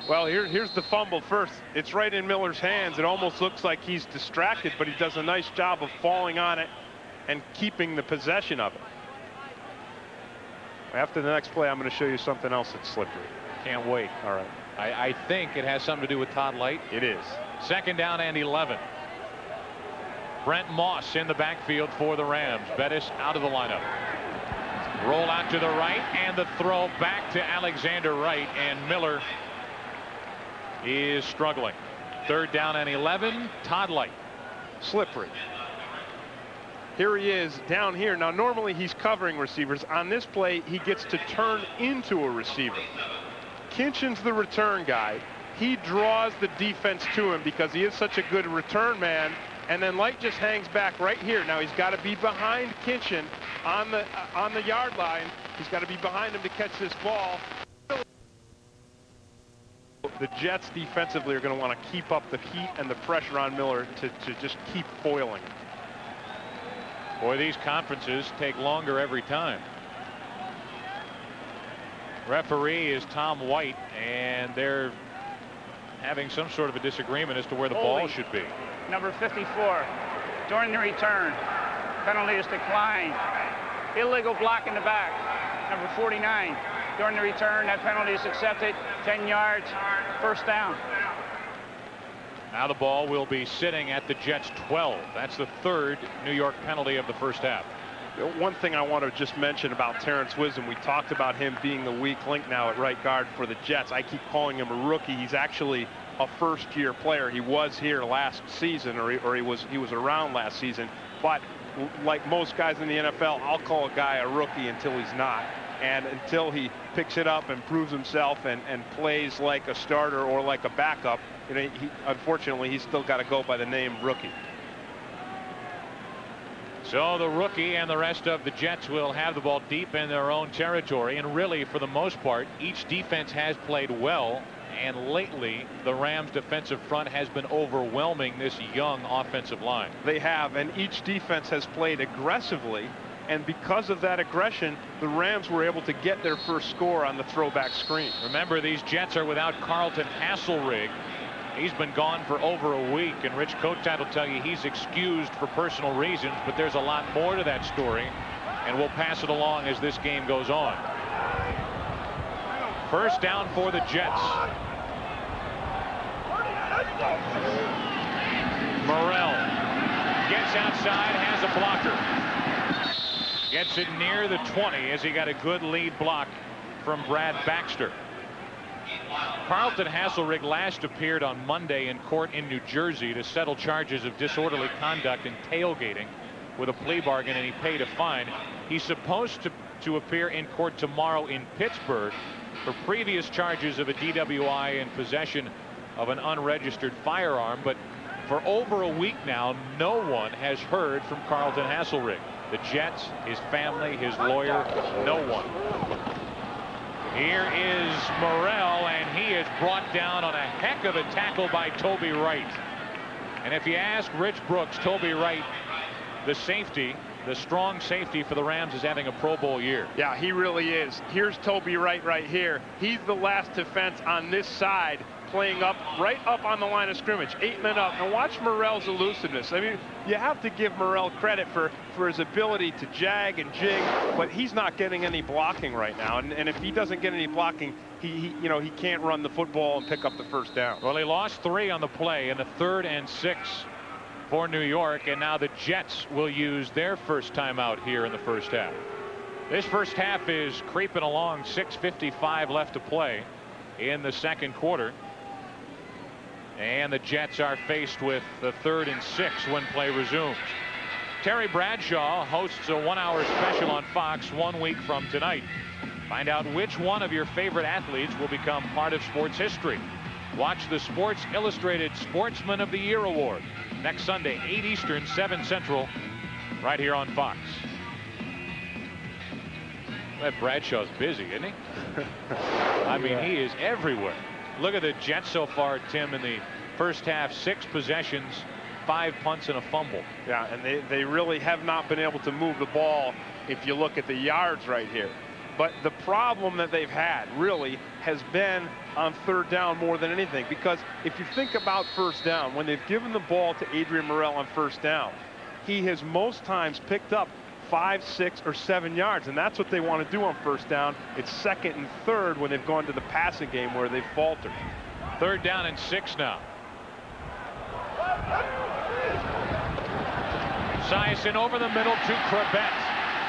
well, here's the fumble first. It's right in Miller's hands. It almost looks like he's distracted, but he does a nice job of falling on it and keeping the possession of it. After the next play, I'm going to show you something else that's slippery. Can't wait. All right. I think it has something to do with Todd Light. It is. 2nd down and 11. Brent Moss in the backfield for the Rams. Bettis out of the lineup. Roll out to the right, and the throw back to Alexander Wright, and Miller is struggling. 3rd down and 11. Todd Light. Slippery. Here he is down here. Now normally he's covering receivers. On this play, he gets to turn into a receiver. Kinchin's the return guy. He draws the defense to him because he is such a good return man. And then Light just hangs back right here. Now he's got to be behind Kinchin on the yard line. He's got to be behind him to catch this ball. The Jets defensively are going to want to keep up the heat and the pressure on Miller to just keep foiling him. Boy, these conferences take longer every time. Referee is Tom White, and they're having some sort of a disagreement as to where the ball should be. Number 54, during the return, penalty is declined. Illegal block in the back. Number 49, during the return, that penalty is accepted. 10 yards, 1st down. Now the ball will be sitting at the Jets' 12. That's the 3rd New York penalty of the first half. One thing I want to just mention about Terrence Wisdom, we talked about him being the weak link now at right guard for the Jets. I keep calling him a rookie. He's actually a first-year player. He was here last season, or he was around last season. But like most guys in the NFL, I'll call a guy a rookie until he's not. And until he picks it up and proves himself and plays like a starter or like a backup, you know, unfortunately, he's still got to go by the name rookie. So the rookie and the rest of the Jets will have the ball deep in their own territory. And really, for the most part, each defense has played well. And lately, the Rams' defensive front has been overwhelming this young offensive line. They have, and each defense has played aggressively. And because of that aggression, the Rams were able to get their first score on the throwback screen. Remember, these Jets are without Carlton Hasselrig. He's been gone for over a week, and Rich Kotite will tell you he's excused for personal reasons, but there's a lot more to that story, and we'll pass it along as this game goes on. 1st down for the Jets. Morrell gets outside, has a blocker. Gets it near the 20 as he got a good lead block from Brad Baxter. Carlton Hasselrig last appeared on Monday in court in New Jersey to settle charges of disorderly conduct and tailgating with a plea bargain, and he paid a fine. He's supposed to appear in court tomorrow in Pittsburgh for previous charges of a DWI and possession of an unregistered firearm, but for over a week now, no one has heard from Carlton Hasselrig. The Jets, his family, his lawyer, no one. Here is Morrell, and he is brought down on a heck of a tackle by Toby Wright. And if you ask Rich Brooks, Toby Wright, the safety, the strong safety for the Rams, is having a Pro Bowl year. Yeah, he really is. Here's Toby Wright right here. He's the last defense on this side. playing up, right up on the line of scrimmage, 8 men up. And watch Morrell's elusiveness. I mean, you have to give Morrell credit for his ability to jag and jig, but he's not getting any blocking right now. And if he doesn't get any blocking, he can't run the football and pick up the first down. Well, he lost 3 on the play in the 3rd and 6 for New York, and now the Jets will use their first timeout here in the first half. This first half is creeping along. 6:55 left to play in the second quarter, and the Jets are faced with the 3rd and 6 when play resumes. Terry Bradshaw hosts a 1-hour special on Fox 1 week from tonight. Find out which one of your favorite athletes will become part of sports history. Watch the Sports Illustrated Sportsman of the Year Award next Sunday, 8 Eastern, 7 Central, right here on Fox. That Bradshaw's busy, isn't he? I mean, he is everywhere. Look at the Jets so far, Tim, in the first half. 6 possessions, 5 punts and a fumble. Yeah, and they really have not been able to move the ball if you look at the yards right here. But the problem that they've had really has been on 3rd down more than anything, because if you think about first down, when they've given the ball to Adrian Morrell on first down, he has most times picked up 5, 6, or 7 yards, and that's what they want to do on first down. It's 2nd and 3rd when they've gone to the passing game where they've faltered. 3rd down and 6 now. Syson over the middle to Corbett.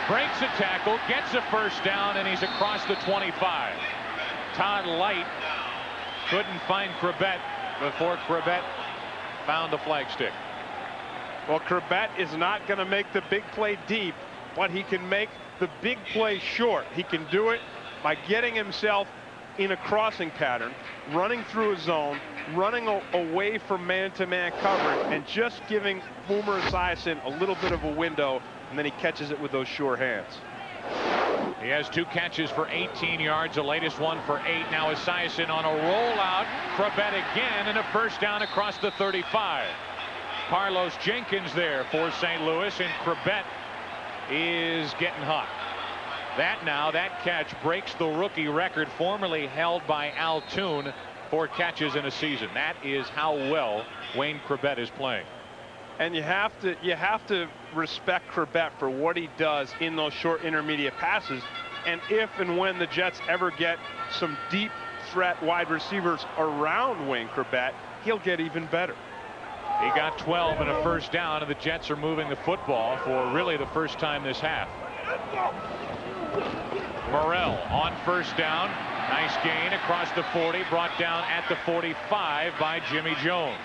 Breaks a tackle, gets a first down, and he's across the 25. Todd Light couldn't find Corbett before Corbett found the flag stick. Well, Corbett is not going to make the big play deep, but he can make the big play short. He can do it by getting himself in a crossing pattern, running through a zone, running away from man-to-man coverage, and just giving Boomer Esiason a little bit of a window, and then he catches it with those sure hands. He has 2 catches for 18 yards, the latest one for 8. Now Esiason on a rollout. Corbett again, and a first down across the 35. Carlos Jenkins there for St. Louis, and Corbett is getting hot. That catch breaks the rookie record formerly held by Al Toon for catches in a season. That is how well Wayne Corbett is playing. And you have to respect Corbett for what he does in those short intermediate passes. And if and when the Jets ever get some deep threat wide receivers around Wayne Corbett, he'll get even better. He got 12 and a first down, and the Jets are moving the football for really the first time this half. Morrell on first down. Nice gain across the 40, brought down at the 45 by Jimmy Jones.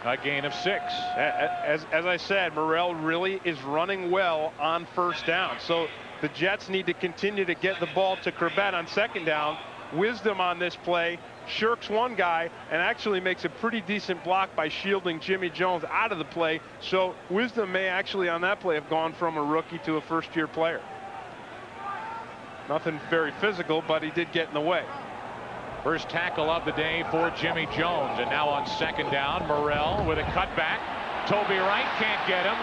A gain of 6. As I said, Morrell really is running well on first down. So the Jets need to continue to get the ball to Corbett on second down. Wisdom on this play shirks one guy and actually makes a pretty decent block by shielding Jimmy Jones out of the play. So Wisdom may actually on that play have gone from a rookie to a first-year player. Nothing very physical, but he did get in the way. First tackle of the day for Jimmy Jones, and now on second down, Morrell with a cutback. Toby Wright can't get him.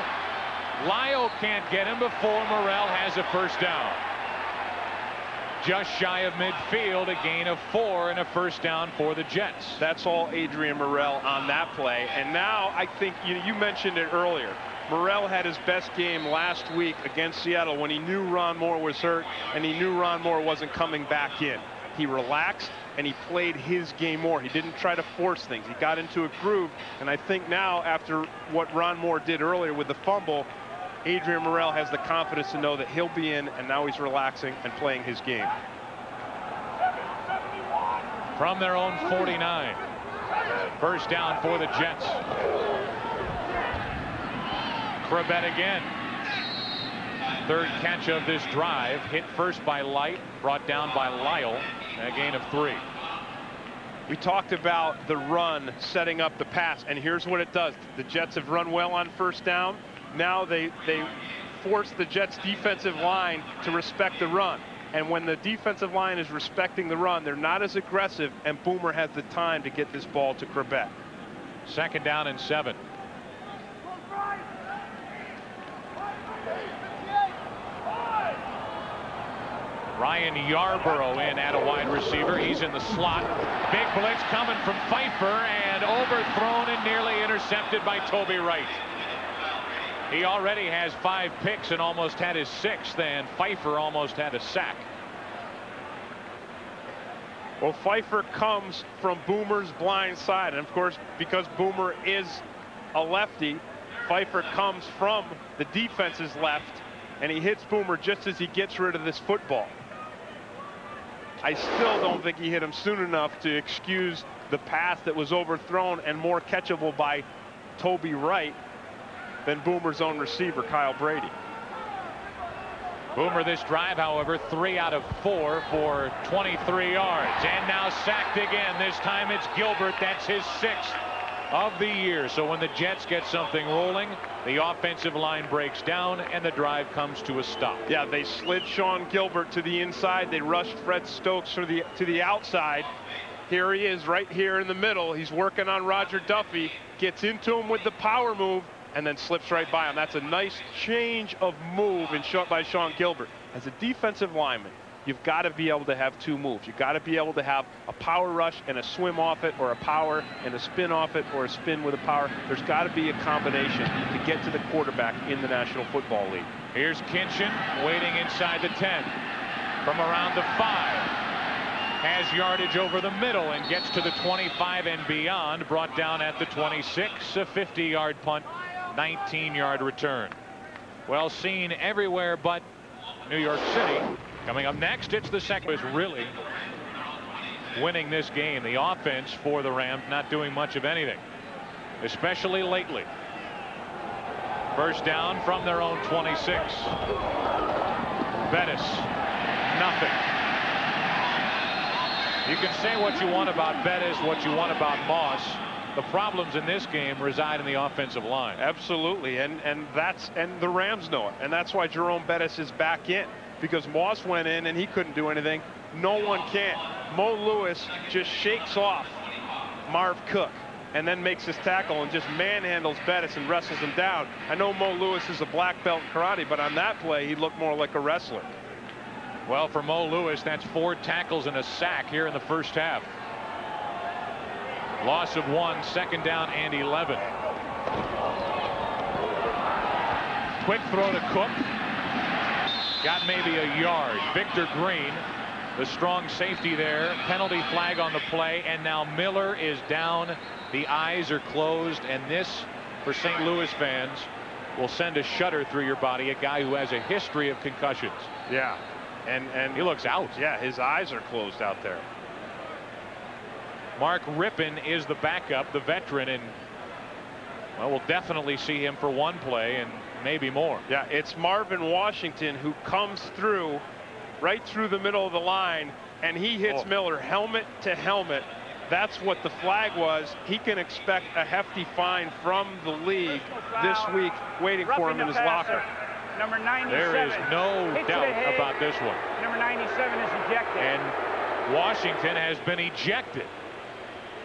Lyle can't get him before Morrell has a first down. Just shy of midfield, a gain of 4 and a first down for the Jets. That's all Adrian Morrell on that play. And now I think you mentioned it earlier. Morrell had his best game last week against Seattle when he knew Ron Moore was hurt and he knew Ron Moore wasn't coming back in. He relaxed and he played his game more. He didn't try to force things. He got into a groove. And I think now, after what Ron Moore did earlier with the fumble, Adrian Morrell has the confidence to know that he'll be in, and now he's relaxing and playing his game. From their own 49. First down for the Jets. Corbett again. Third catch of this drive. Hit first by Light, brought down by Lyle. A gain of 3. We talked about the run setting up the pass, and here's what it does. The Jets have run well on first down. Now they force the Jets defensive line to respect the run. And when the defensive line is respecting the run, they're not as aggressive, and Boomer has the time to get this ball to Corbett. Second down and 7. Ryan Yarborough in at a wide receiver. He's in the slot. Big blitz coming from Pfeiffer, and overthrown and nearly intercepted by Toby Wright. He already has 5 picks and almost had his 6th, and Pfeiffer almost had a sack. Well, Pfeiffer comes from Boomer's blind side, and of course, because Boomer is a lefty, Pfeiffer comes from the defense's left, and he hits Boomer just as he gets rid of this football. I still don't think he hit him soon enough to excuse the pass that was overthrown and more catchable by Toby Wright than Boomer's own receiver, Kyle Brady. Boomer this drive, however, 3 out of 4 for 23 yards. And now sacked again. This time it's Gilbert. That's his 6th of the year. So when the Jets get something rolling, the offensive line breaks down and the drive comes to a stop. Yeah, they slid Sean Gilbert to the inside. They rushed Fred Stokes to the outside. Here he is right here in the middle. He's working on Roger Duffy, gets into him with the power move, and then slips right by him. That's a nice change of move by Sean Gilbert. As a defensive lineman, you've got to be able to have 2 moves. You've got to be able to have a power rush and a swim off it, or a power and a spin off it, or a spin with a power. There's got to be a combination to get to the quarterback in the National Football League. Here's Kinchin waiting inside the 10. From around the 5. Has yardage over the middle and gets to the 25 and beyond. Brought down at the 26. A 50-yard punt. 19-yard return. Well seen everywhere but New York City. Coming up next, it's the second is really winning this game. The offense for the Rams not doing much of anything, especially lately. First down from their own 26. Bettis, nothing. You can say what you want about Bettis, what you want about Moss. The problems in this game reside in the offensive line. Absolutely, and the Rams know it, and that's why Jerome Bettis is back in, because Moss went in and he couldn't do anything. No one can. Mo Lewis just shakes off Marv Cook and then makes his tackle and just manhandles Bettis and wrestles him down. I know Mo Lewis is a black belt in karate, but on that play he looked more like a wrestler. Well, for Mo Lewis, that's 4 tackles and a sack here in the first half. Loss of 1, 2nd down and 11. Quick throw to Cook. Got maybe a yard. Victor Green, the strong safety there. Penalty flag on the play, and now Miller is down. The eyes are closed, and this, for St. Louis fans, will send a shudder through your body. A guy who has a history of concussions. Yeah, and he looks out. Yeah, his eyes are closed out there. Mark Rippon is the backup, the veteran, and well, we'll definitely see him for 1 play and maybe more. Yeah, it's Marvin Washington who comes through right through the middle of the line, and he hits Miller helmet to helmet. That's what the flag was. He can expect a hefty fine from the league this week, waiting for him in his locker. Number 97. There is no doubt about this one. Number 97 is ejected. And Washington has been ejected.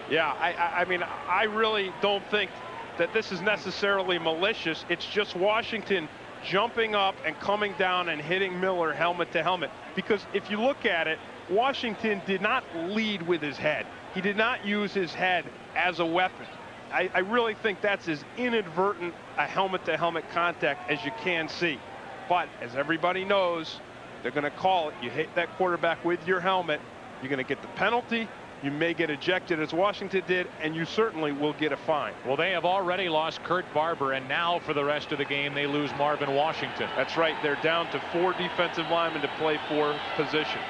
Yeah, I mean, I really don't think that this is necessarily malicious. It's just Washington jumping up and coming down and hitting Miller helmet to helmet. Because if you look at it, Washington did not lead with his head. He did not use his head as a weapon. I really think that's as inadvertent a helmet to helmet contact as you can see. But as everybody knows, they're going to call it. You hit that quarterback with your helmet, you're going to get the penalty. You may get ejected, as Washington did, and you certainly will get a fine. Well, they have already lost Kurt Barber, and now for the rest of the game they lose Marvin Washington. That's right. They're down to 4 defensive linemen to play 4 positions.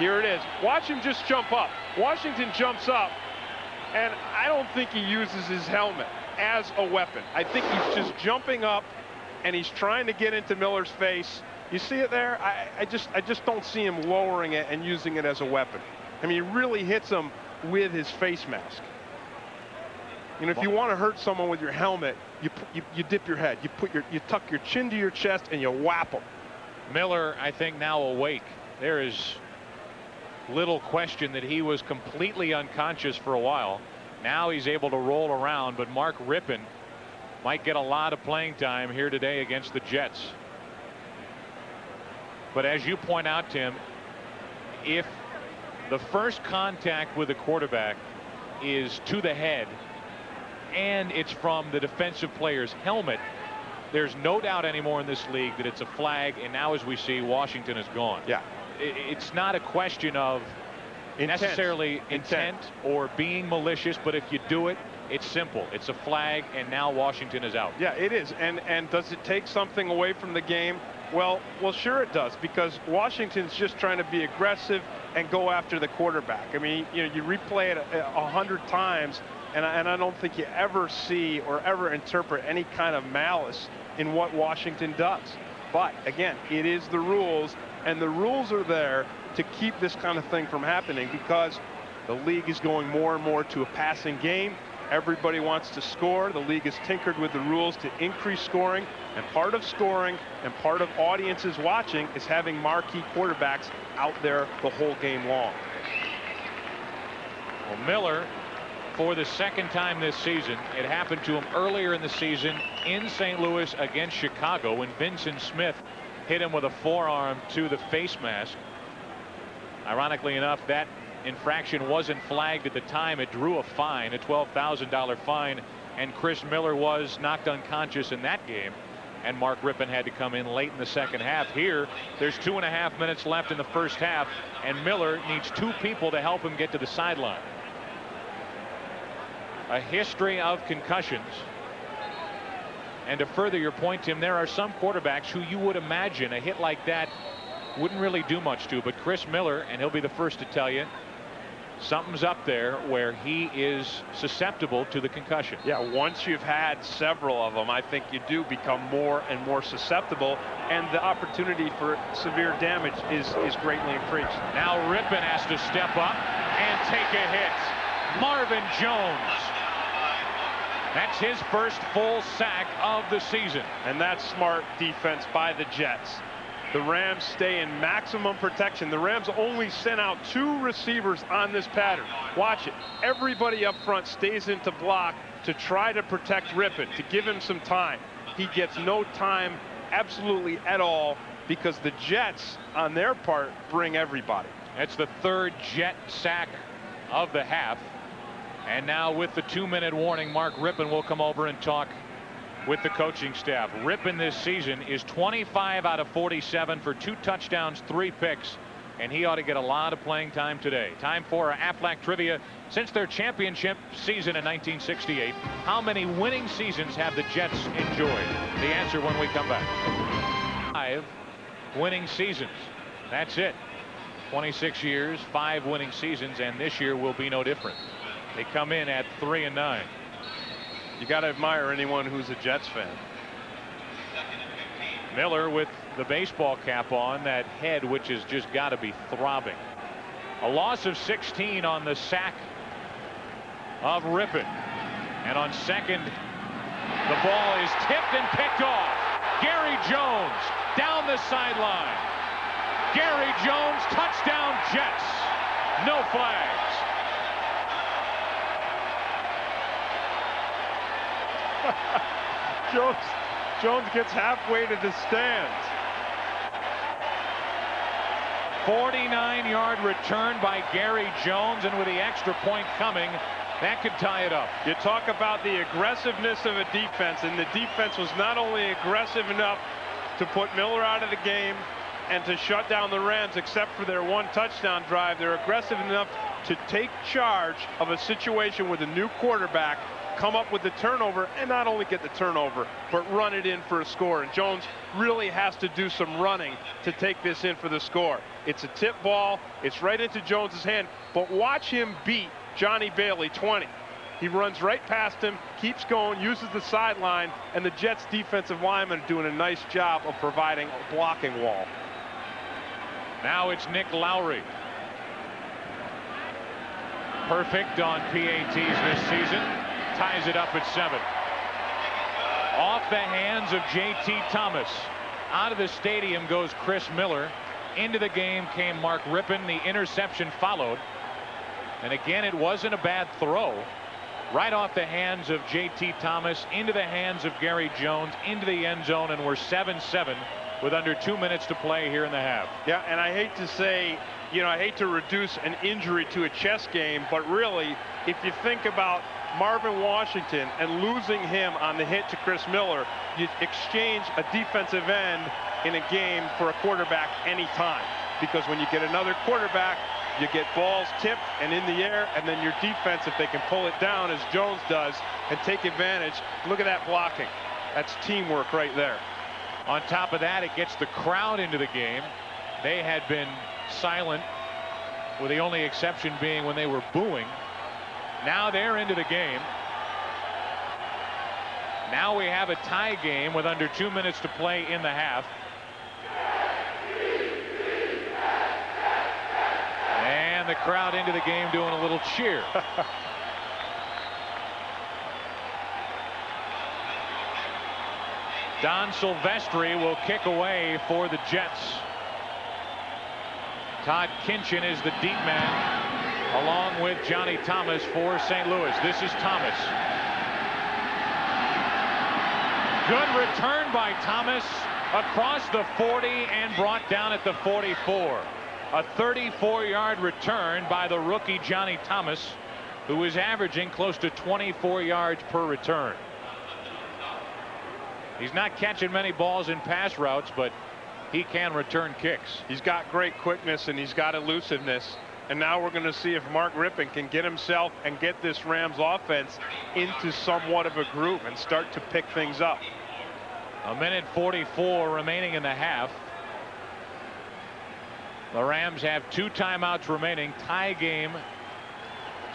Here it is. Watch him just jump up. Washington jumps up, and I don't think he uses his helmet as a weapon. I think he's just jumping up, and he's trying to get into Miller's face. You see it there? I just don't see him lowering it and using it as a weapon. I mean, he really hits him with his face mask. You know, if you want to hurt someone with your helmet, you dip your head, you tuck your chin to your chest, and you whap him. Miller, I think, now awake. There is little question that he was completely unconscious for a while. Now he's able to roll around, but Mark Rippon might get a lot of playing time here today against the Jets. But as you point out, Tim, if the first contact with the quarterback is to the head and it's from the defensive player's helmet, there's no doubt anymore in this league that it's a flag. And now, as we see, Washington is gone. Yeah. It's not a question of necessarily intent or being malicious, but if you do it, it's simple. It's a flag, and now Washington is out. Yeah, it is. And does it take something away from the game? Well, sure it does, because Washington's just trying to be aggressive and go after the quarterback. I mean, you know, you replay it 100 times, and I don't think you ever see or ever interpret any kind of malice in what Washington does. But again, it is the rules, and the rules are there to keep this kind of thing from happening, because the league is going more and more to a passing game. Everybody wants to score. The league has tinkered with the rules to increase scoring, and part of scoring and part of audiences watching is having marquee quarterbacks out there the whole game long. Well, Miller, for the second time this season, it happened to him earlier in the season in St. Louis against Chicago when Vincent Smith hit him with a forearm to the face mask. Ironically enough, that infraction wasn't flagged at the time. It drew a fine, a $12,000 fine, and Chris Miller was knocked unconscious in that game, and Mark Rypien had to come in late in the second half. Here, there's 2.5 minutes left in the first half, and Miller needs 2 people to help him get to the sideline. A history of concussions. And to further your point, Tim, there are some quarterbacks who you would imagine a hit like that wouldn't really do much to, but Chris Miller, and he'll be the first to tell you, something's up there where he is susceptible to the concussion. Yeah, once you've had several of them, I think you do become more and more susceptible, and the opportunity for severe damage is greatly increased. Now Rypien has to step up and take a hit. Marvin Jones. That's his first full sack of the season. And that's smart defense by the Jets. The Rams stay in maximum protection. The Rams only sent out 2 receivers on this pattern. Watch it. Everybody up front stays into block to try to protect Rypien, to give him some time. He gets no time absolutely at all, because the Jets, on their part, bring everybody. That's the 3rd Jet sack of the half. And now with the 2-minute warning, Mark Rypien will come over and talk with the coaching staff. Rypien this season is 25 out of 47 for 2 touchdowns, 3 picks, and he ought to get a lot of playing time today. Time for our Aflac trivia. Since their championship season in 1968, how many winning seasons have the Jets enjoyed? The answer when we come back. 5 winning seasons. That's it. 26 years, 5 winning seasons, and this year will be no different. They come in at 3-9. You got to admire anyone who's a Jets fan. Miller with the baseball cap on, that head which has just got to be throbbing. A loss of 16 on the sack of Rypien. And on second, the ball is tipped and picked off. Gary Jones down the sideline. Gary Jones, touchdown Jets. No flags. Jones gets halfway to the stands. 49-yard return by Gary Jones, and with the extra point coming, that could tie it up. You talk about the aggressiveness of a defense, and the defense was not only aggressive enough to put Miller out of the game and to shut down the Rams, except for their 1 touchdown drive. They're aggressive enough to take charge of a situation with a new quarterback, come up with the turnover, and not only get the turnover, but run it in for a score. And Jones really has to do some running to take this in for the score. It's a tip ball. It's right into Jones's hand. But watch him beat Johnny Bailey 20. He runs right past him, keeps going, uses the sideline, and the Jets defensive linemen are doing a nice job of providing a blocking wall. Now it's Nick Lowry. Perfect on PATs this season. Ties it up at 7. Off the hands of J.T. Thomas. Out of the stadium goes Chris Miller. Into the game came Mark Rypien. The interception followed. And again, it wasn't a bad throw. Right off the hands of J.T. Thomas, into the hands of Gary Jones, into the end zone, and we're 7-7 with under 2 minutes to play here in the half. Yeah, and I hate to say, I hate to reduce an injury to a chess game, but really, if you think about Marvin Washington and losing him on the hit to Chris Miller, you exchange a defensive end in a game for a quarterback anytime. Because when you get another quarterback, you get balls tipped and in the air, and then your defense, if they can pull it down as Jones does and take advantage, look at that blocking. That's teamwork right there. On top of that, it gets the crowd into the game. They had been silent, with the only exception being when they were booing. Now they're into the game. Now we have a tie game with under 2 minutes to play in the half. And the crowd into the game doing a little cheer. Don Silvestri will kick away for the Jets. Todd Kinchin is the deep man, along with Johnny Thomas for St. Louis. This is Thomas. Good return by Thomas across the 40 and brought down at the 44. A 34-yard return by the rookie Johnny Thomas, who is averaging close to 24 yards per return. He's not catching many balls in pass routes, but he can return kicks. He's got great quickness and he's got elusiveness. And now we're going to see if Mark Rippon can get himself and get this Rams offense into somewhat of a groove and start to pick things up. A minute 44 remaining in the half. The Rams have 2 timeouts remaining. Tie game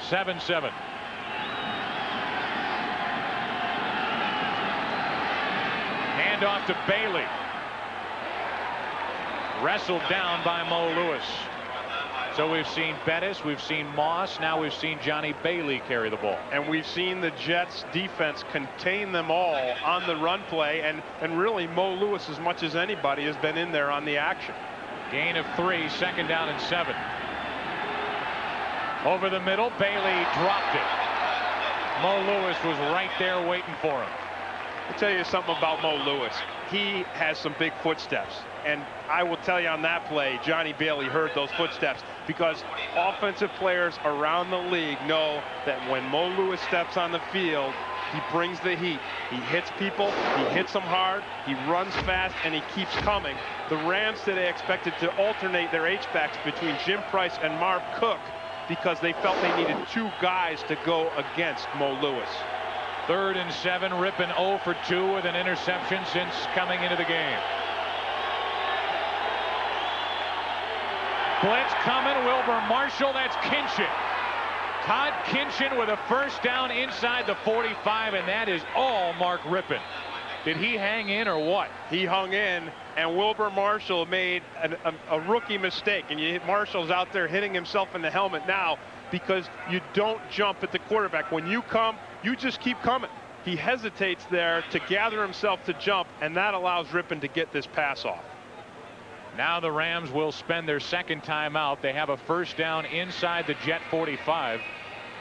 7-7. Handoff to Bailey. Wrestled down by Mo Lewis. So we've seen Bettis, we've seen Moss, now we've seen Johnny Bailey carry the ball. And we've seen the Jets defense contain them all on the run play, and really Mo Lewis, as much as anybody, has been in there on the action. Gain of 3, 2nd down and 7. Over the middle, Bailey dropped it. Mo Lewis was right there waiting for him. I'll tell you something about Mo Lewis. He has some big footsteps. And I will tell you on that play, Johnny Bailey heard those footsteps, because offensive players around the league know that when Mo Lewis steps on the field, he brings the heat. He hits people, he hits them hard, he runs fast, and he keeps coming. The Rams today expected to alternate their H-backs between Jim Price and Marv Cook because they felt they needed 2 guys to go against Mo Lewis. 3rd and 7. Rippon 0 for 2 with an interception since coming into the game. Blitz coming. Wilbur Marshall. That's Kinchin. Todd Kinchin with a 1st down inside the 45, and that is all Mark Rippon. Did he hang in or what? He hung in, and Wilbur Marshall made a rookie mistake. And Marshall's out there hitting himself in the helmet now because you don't jump at the quarterback. When you come, you just keep coming. He hesitates there to gather himself to jump, and that allows Rippon to get this pass off. Now the Rams will spend their 2nd timeout. They have a 1st down inside the Jet 45.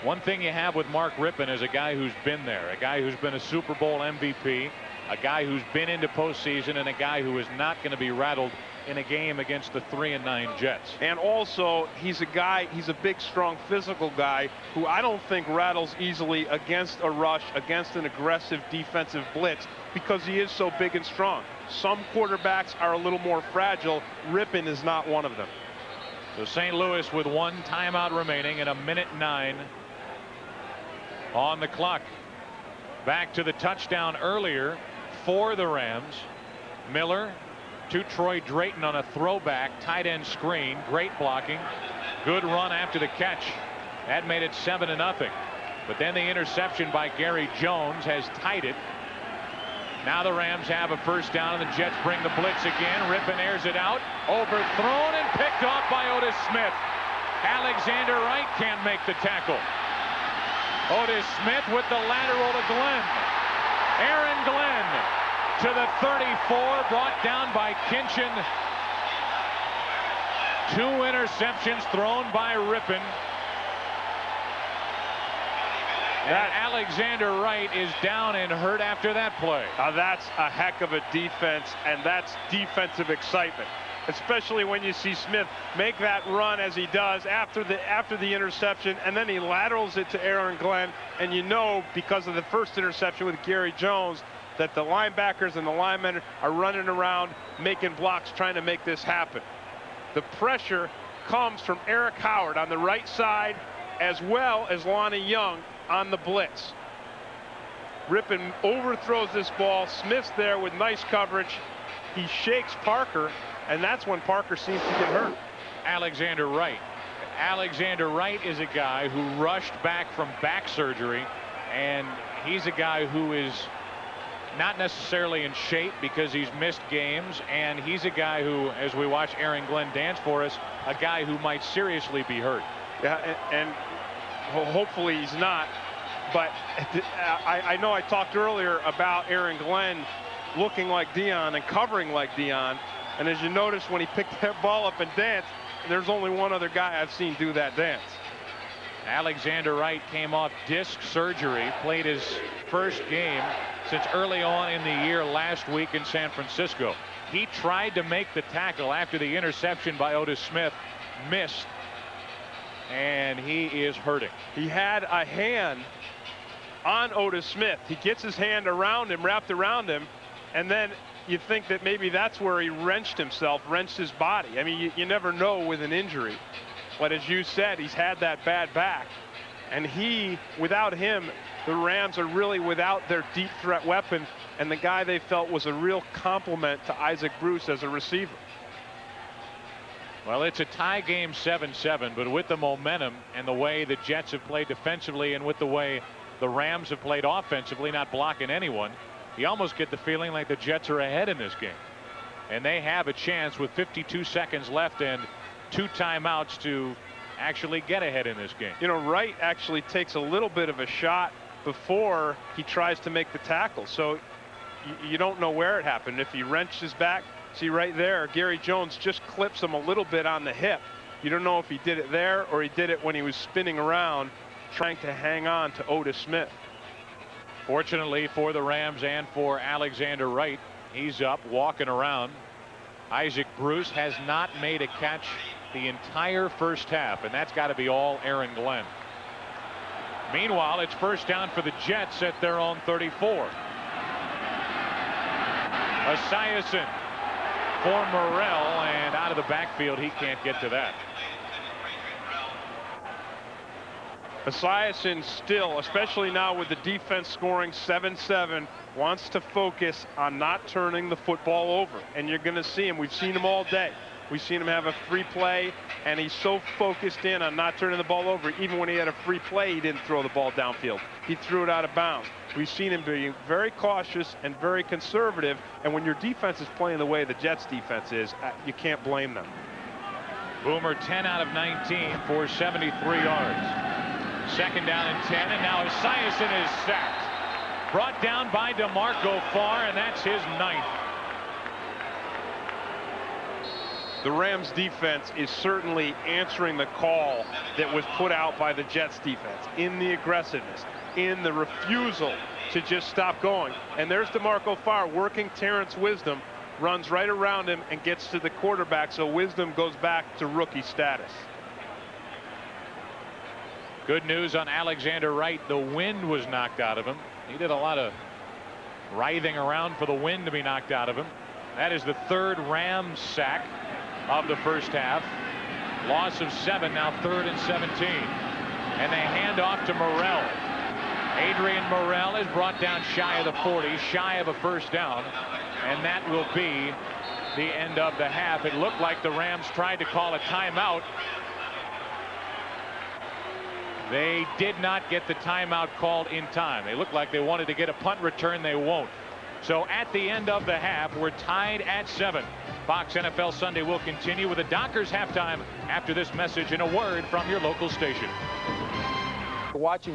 One thing you have with Mark Rippon is a guy who's been there, a guy who's been a Super Bowl MVP, a guy who's been into postseason, and a guy who is not going to be rattled in a game against the 3-9 Jets. And also, he's a big, strong, physical guy who I don't think rattles easily against a rush, against an aggressive defensive blitz, because he is so big and strong. Some quarterbacks are a little more fragile. Rippon is not one of them. So St. Louis with 1 timeout remaining and a minute 9 on the clock. Back to the touchdown earlier for the Rams. Miller to Troy Drayton on a throwback tight end screen. Great blocking. Good run after the catch. That made it 7-0. But then the interception by Gary Jones has tied it. Now the Rams have a 1st down, and the Jets bring the blitz again. Rippon airs it out. Overthrown and picked off by Otis Smith. Alexander Wright can't make the tackle. Otis Smith with the lateral to Glenn. Aaron Glenn to the 34, brought down by Kinchin. 2 interceptions thrown by Rippon. And Alexander Wright is down and hurt after that play. Now that's a heck of a defense, and that's defensive excitement, especially when you see Smith make that run as he does after the interception, and then he laterals it to Aaron Glenn, and you know, because of the first interception with Gary Jones, that the linebackers and the linemen are running around making blocks trying to make this happen. The pressure comes from Eric Howard on the right side, as well as Lonnie Young on the blitz. Rippon overthrows this ball. Smith's there with nice coverage. He shakes Parker, and that's when Parker seems to get hurt. Alexander Wright. Alexander Wright is a guy who rushed back from back surgery, and he's a guy who is not necessarily in shape because he's missed games, and he's a guy who, as we watch Aaron Glenn dance for us, a guy who might seriously be hurt. Yeah, and hopefully he's not. But I know I talked earlier about Aaron Glenn looking like Dion and covering like Dion. And as you notice, when he picked that ball up and danced, there's only one other guy I've seen do that dance. Alexander Wright came off disc surgery, played his first game since early on in the year last week in San Francisco. He tried to make the tackle after the interception by Otis Smith, missed, and he is hurting. He had a hand on Otis Smith. He gets his hand around him, wrapped around him, and then you think that maybe that's where he wrenched himself, wrenched his body. I mean, you never know with an injury. But as you said, he's had that bad back. And without him, the Rams are really without their deep threat weapon and the guy they felt was a real compliment to Isaac Bruce as a receiver. Well, it's a tie game, 7-7, but with the momentum and the way the Jets have played defensively and with the way the Rams have played offensively, not blocking anyone, you almost get the feeling like the Jets are ahead in this game. And they have a chance with 52 seconds left and 2 timeouts to actually get ahead in this game. You know, Wright actually takes a little bit of a shot before he tries to make the tackle. So you don't know where it happened. If he wrenched his back, see right there, Gary Jones just clips him a little bit on the hip. You don't know if he did it there or he did it when he was spinning around trying to hang on to Otis Smith. Fortunately for the Rams and for Alexander Wright, he's up walking around. Isaac Bruce has not made a catch the entire first half, and that's got to be all Aaron Glenn. Meanwhile, it's first down for the Jets at their own 34. Esiason for Morrell, and out of the backfield, he can't get to that. Esiason still, especially now with the defense scoring 7-7, wants to focus on not turning the football over. And you're going to see him. We've seen him all day. We've seen him have a free play, and he's so focused in on not turning the ball over. Even when he had a free play, he didn't throw the ball downfield. He threw it out of bounds. We've seen him being very cautious and very conservative. And when your defense is playing the way the Jets defense is, you can't blame them. Boomer 10 out of 19 for 73 yards. Second down and 10, and now Esiason is sacked. Brought down by DeMarco Farr, and that's his 9th. The Rams defense is certainly answering the call that was put out by the Jets defense in the aggressiveness, in the refusal to just stop going. And there's DeMarco Farr working Terrence Wisdom, runs right around him and gets to the quarterback, so Wisdom goes back to rookie status. Good news on Alexander Wright. The wind was knocked out of him. He did a lot of writhing around for the wind to be knocked out of him. That is the 3rd Rams sack of the first half. Loss of 7, now 3rd and 17. And they hand off to Morrell. Adrian Morrell is brought down shy of the 40, shy of a first down. And that will be the end of the half. It looked like the Rams tried to call a timeout. They did not get the timeout called in time. They looked like they wanted to get a punt return. They won't. So at the end of the half, we're tied at 7. Fox NFL Sunday will continue with the Dockers halftime after this message and a word from your local station. Watching what